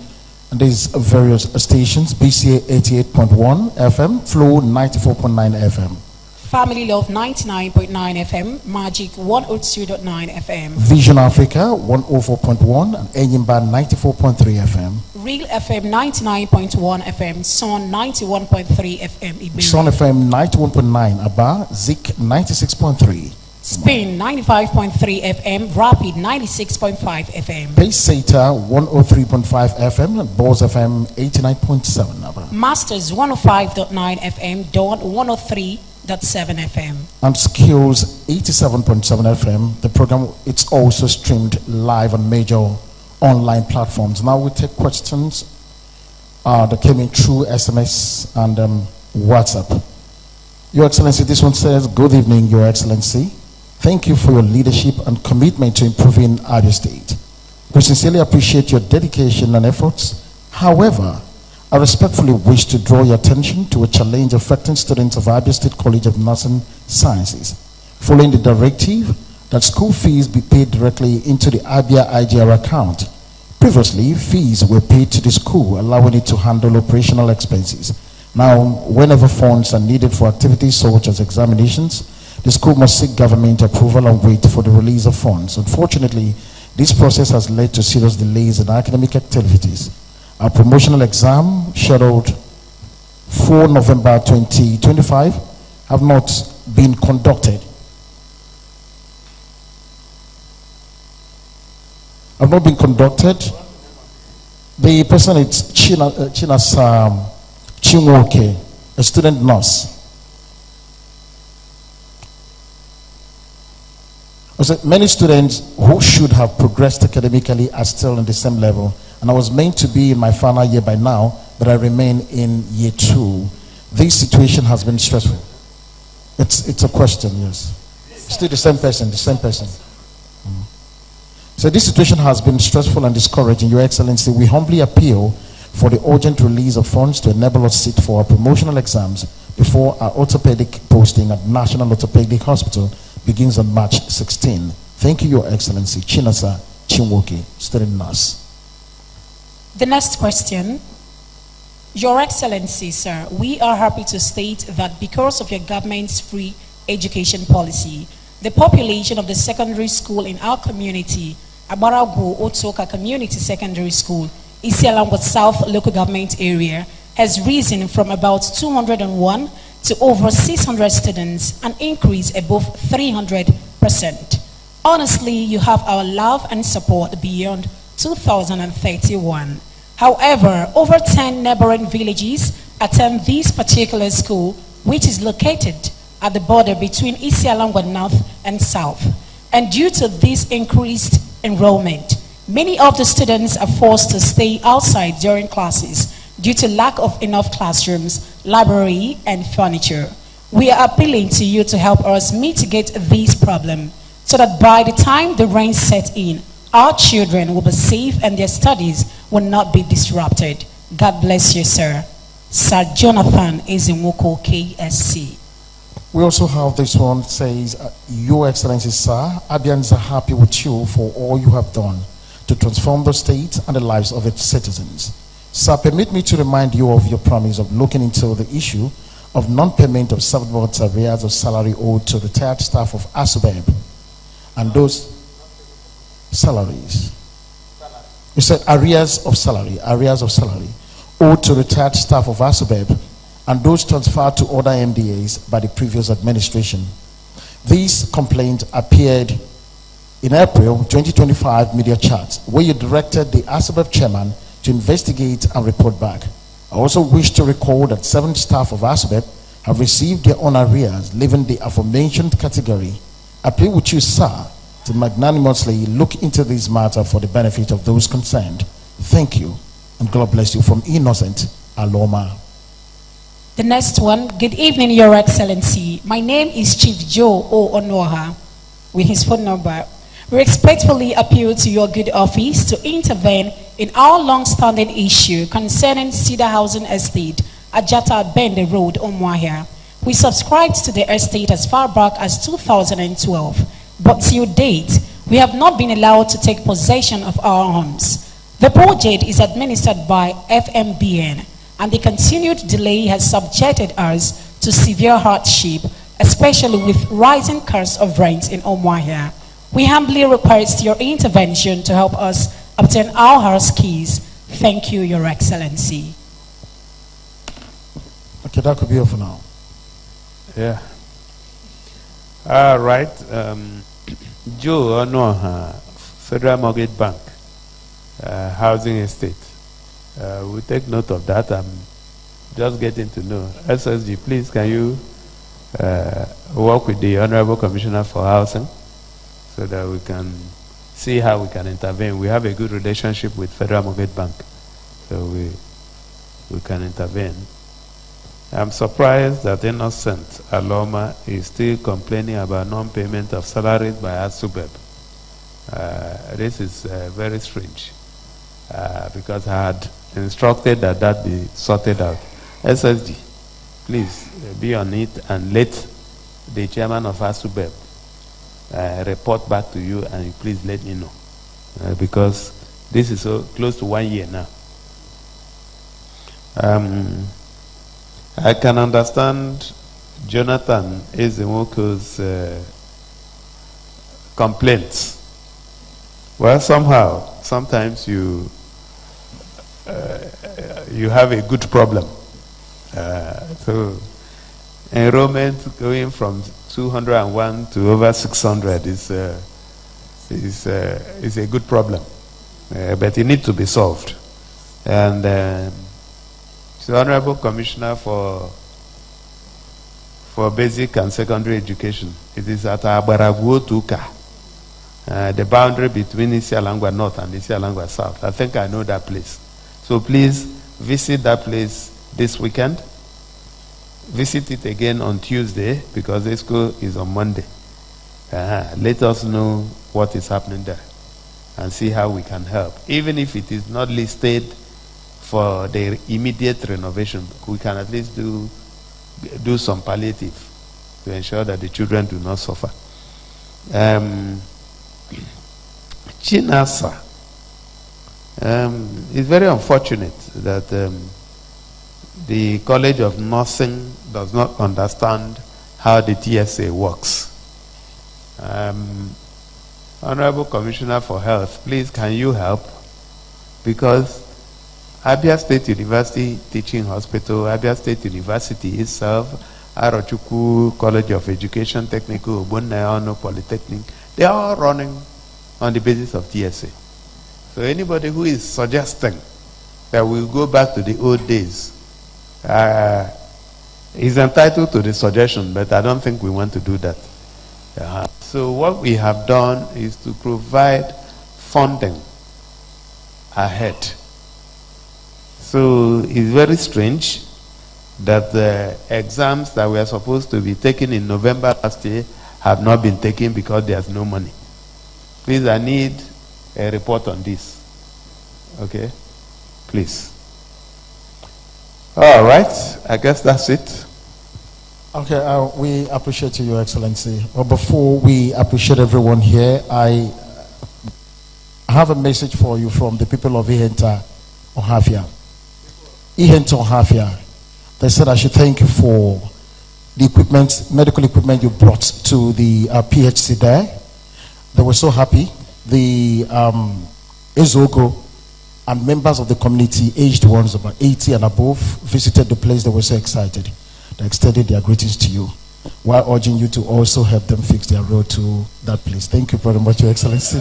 on these various stations: BCA 88.1 FM, Flow 94.9 FM.
Family Love 99.9 FM, Magic 102.9 FM.
Vision Africa 104.1 and Enyimba 94.3 FM.
Real FM 99.1 FM, Son 91.3 FM, Iberia.
Son FM 91.9 Aba, Zik 96.3.
Spin 95.3 FM, Rapid 96.5 FM.
Pace Sata 103.5 FM and Balls FM 89.7 Aba.
Masters 105.9 FM, Dawn 103.7 FM.
And Skills 87.7 FM. The program, it's also streamed live on major online platforms. Now we take questions that came in through SMS and WhatsApp. Your Excellency, this one says, good evening, Your Excellency. Thank you for your leadership and commitment to improving Abia State. We sincerely appreciate your dedication and efforts. However, I respectfully wish to draw your attention to a challenge affecting students of Abia State College of Nursing Sciences. Following the directive that school fees be paid directly into the Abia IGR account. Previously, fees were paid to the school, allowing it to handle operational expenses. Now, whenever funds are needed for activities such as examinations, the school must seek government approval and wait for the release of funds. Unfortunately, this process has led to serious delays in academic activities. Our promotional exam, scheduled for November 2025, have not been conducted. The person is Chinas Chinwoke, a student nurse. Many students who should have progressed academically are still in the same level, and I was meant to be in my final year by now, but I remain in year 2. This situation has been stressful. It's a question, yes. Still the same person. So this situation has been stressful and discouraging. Your Excellency, we humbly appeal for the urgent release of funds to enable us sit for our promotional exams before our orthopedic posting at National Orthopedic Hospital begins on March 16. Thank you, Your Excellency. Chinasa Chinwoke, student nurse.
The next question. Your Excellency, sir, we are happy to state that because of your government's free education policy, the population of the secondary school in our community, Abarago Otoka Community Secondary School, Isialangwa South Local Government Area, has risen from about 201 to over 600 students, an increase above 300%. Honestly, you have our love and support beyond 2031. However, over 10 neighboring villages attend this particular school, which is located at the border between Isialangwa North and South. And due to this increased enrollment, many of the students are forced to stay outside during classes due to lack of enough classrooms, library, and furniture. We are appealing to you to help us mitigate this problem so that by the time the rain sets in, our children will be safe and their studies will not be disrupted. God bless you, sir. Sir Jonathan Ezemuko, KSC.
We also have this one, says, Your Excellency, sir, Abians are happy with you for all you have done to transform the state and the lives of its citizens. Sir, permit me to remind you of your promise of looking into the issue of non-payment of 7 months arrears of salary owed to retired staff of ASUBEB and those salaries. You said arrears of salary owed to retired staff of ASUBEB and those transferred to other MDAs by the previous administration. These complaints appeared in April 2025 media charts, where you directed the ASUBEB chairman to investigate and report back. I also wish to recall that 7 staff of ASUBEB have received their own arrears, leaving the aforementioned category. I plead with you, sir, to magnanimously look into this matter for the benefit of those concerned. Thank you, and God bless you. From Innocent Aloma.
The next one. Good evening, Your Excellency. My name is Chief Joe O. Onoha, with his phone number. We respectfully appeal to your good office to intervene in our long-standing issue concerning Cedar Housing Estate, Ajata Bende Road, Omwahia. We subscribed to the estate as far back as 2012, but till date, we have not been allowed to take possession of our homes. The project is administered by FMBN, and the continued delay has subjected us to severe hardship especially with rising costs of rent in Umuahia. We humbly request your intervention to help us obtain our house keys. Thank you, Your Excellency.
Okay, that could be all for now.
Yeah. All right. Joe Onoha, Federal Mortgage Bank, Housing Estate. We take note of that. I'm just getting to know. SSG, please, can you work with the Honorable Commissioner for Housing so that we can see how we can intervene. We have a good relationship with Federal Mortgage Bank, so we can intervene. I'm surprised that Innocent Aloma is still complaining about non-payment of salaries by ASUBEB. This is very strange because I had instructed that be sorted out. SSG, please be on it and let the chairman of ASUBEB report back to you, and please let me know because this is so close to 1 year now. I can understand Jonathan Ezemoko's complaints. Well, sometimes you have a good problem. So enrollment going from 201 to over 600 is a good problem, but it needs to be solved. And the Honorable Commissioner for Basic and Secondary Education, it is at Abaraguo Tuka, the boundary between Isialangwa North and Isialangwa South. I think I know that place. So please visit that place this weekend. Visit it again on Tuesday because the school is on Monday. Let us know what is happening there and see how we can help. Even if it is not listed for the immediate renovation, we can at least do some palliative to ensure that the children do not suffer. Chinasa, it's very unfortunate that the College of Nursing does not understand how the TSA works. Honorable Commissioner for Health, please can you help? Because Abian State University Teaching Hospital, Abian State University itself, Arochukwu College of Education, Technical, Ogbonna Polytechnic, they are all running on the basis of TSA. So anybody who is suggesting that we'll go back to the old days is entitled to the suggestion, but I don't think we want to do that. So what we have done is to provide funding ahead. So it's very strange that the exams that were supposed to be taken in November last year have not been taken because there's no money. Please, I need a report on this. Okay? Please. All right. I guess that's it.
Okay, we appreciate you, Your Excellency. But before we appreciate everyone here, I have a message for you from the people of Ihenta Ohafia. Ihenta Ohafia. They said I should thank you for the equipment, medical equipment you brought to the PHC there. They were so happy. The Ezogo and members of the community, aged ones about 80 and above, visited the place. They were so excited. They extended their greetings to you while urging you to also help them fix their road to that place. Thank you very much, Your Excellency.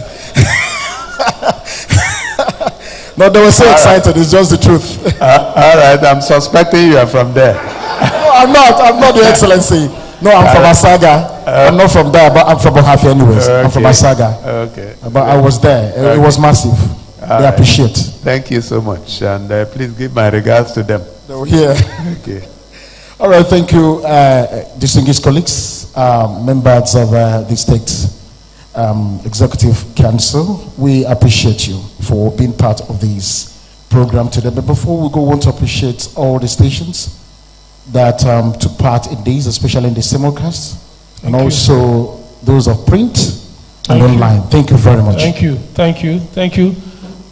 No, they were so excited. It's just the truth.
All right, I'm suspecting you are from there.
No, I'm not, Your Excellency. No, I'm from Asaga. I'm not from there, but I'm from Ohafia anyways. Okay. I'm from Asaga. Okay. But I was there. It was massive. They appreciate.
Thank you so much. And please give my regards to them.
They were here.
Okay.
All right, thank you, distinguished colleagues, members of the State Executive Council. We appreciate you for being part of this program today. But before we go, we want to appreciate all the stations that took part in this, especially in the simulcast, and also those of print and online. Thank you very much.
Thank you, thank you, thank you.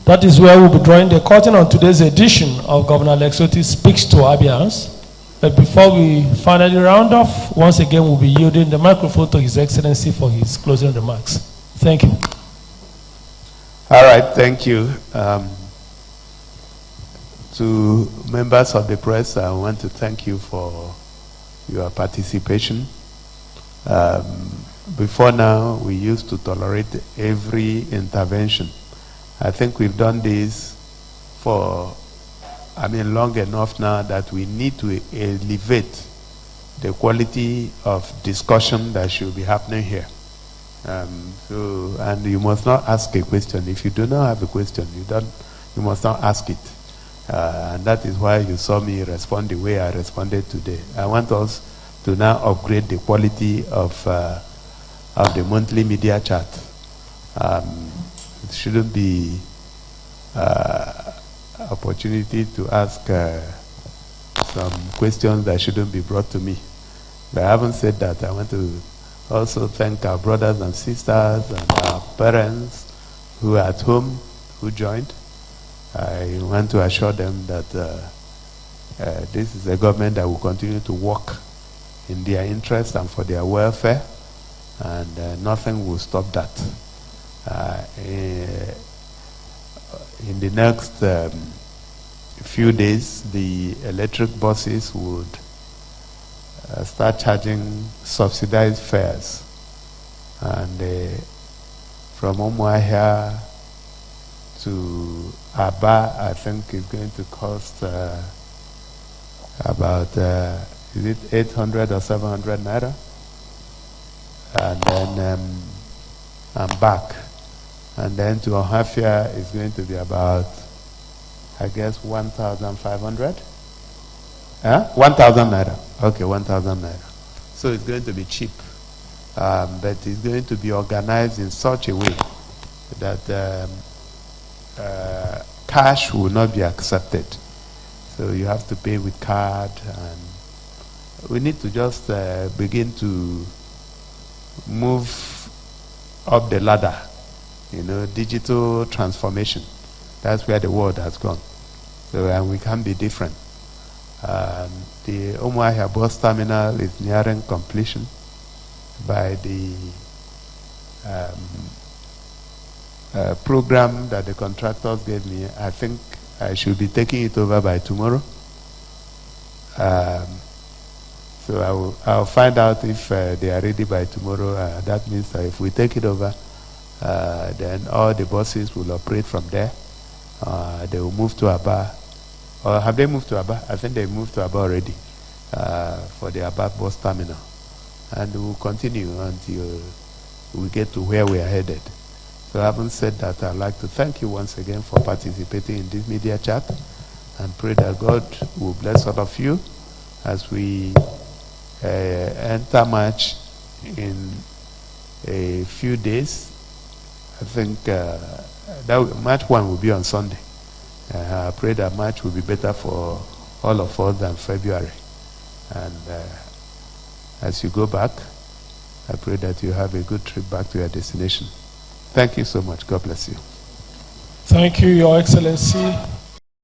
That is where we'll be drawing the curtain on today's edition of Governor Lex Otti Speaks to Abians. But before we finally round off, once again we'll be yielding the microphone to His Excellency for his closing remarks. Thank you.
All right, thank you. To members of the press, I want to thank you for your participation. Before now, we used to tolerate every intervention. I think we've done this for, long enough now that we need to elevate the quality of discussion that should be happening here. And you must not ask a question. If you do not have a question, you must not ask it. And that is why you saw me respond the way I responded today. I want us to now upgrade the quality of the monthly media chat. It shouldn't be opportunity to ask some questions that shouldn't be brought to me. But I haven't said that. I want to also thank our brothers and sisters and our parents who are at home, who joined. I want to assure them that this is a government that will continue to work in their interest and for their welfare, and nothing will stop that. In the next few days, the electric buses would start charging subsidized fares, and from Umuahia to Aba, I think it's going to cost about is it 800 or 700 naira, and then I'm back, and then to Ohafia is going to be about, I guess, 1,500. 1,000 naira. Okay, 1,000 naira. So it's going to be cheap, but it's going to be organized in such a way that cash will not be accepted. So you have to pay with card, and we need to just begin to move up the ladder. Digital transformation. That's where the world has gone. So, and we can be different. The Umuahia bus terminal is nearing completion by the program that the contractors gave me. I think I should be taking it over by tomorrow. So I'll find out if they are ready by tomorrow. That means that if we take it over, then all the buses will operate from there. They will move to Aba. Or have they moved to Aba? I think they moved to Aba already for the Aba bus terminal. And we will continue until we get to where we are headed. So having said that, I'd like to thank you once again for participating in this media chat, and pray that God will bless all of you as we enter March in a few days. I think that March 1 will be on Sunday. I pray that March will be better for all of us than February. And as you go back, I pray that you have a good trip back to your destination. Thank you so much. God bless you.
Thank you, Your Excellency.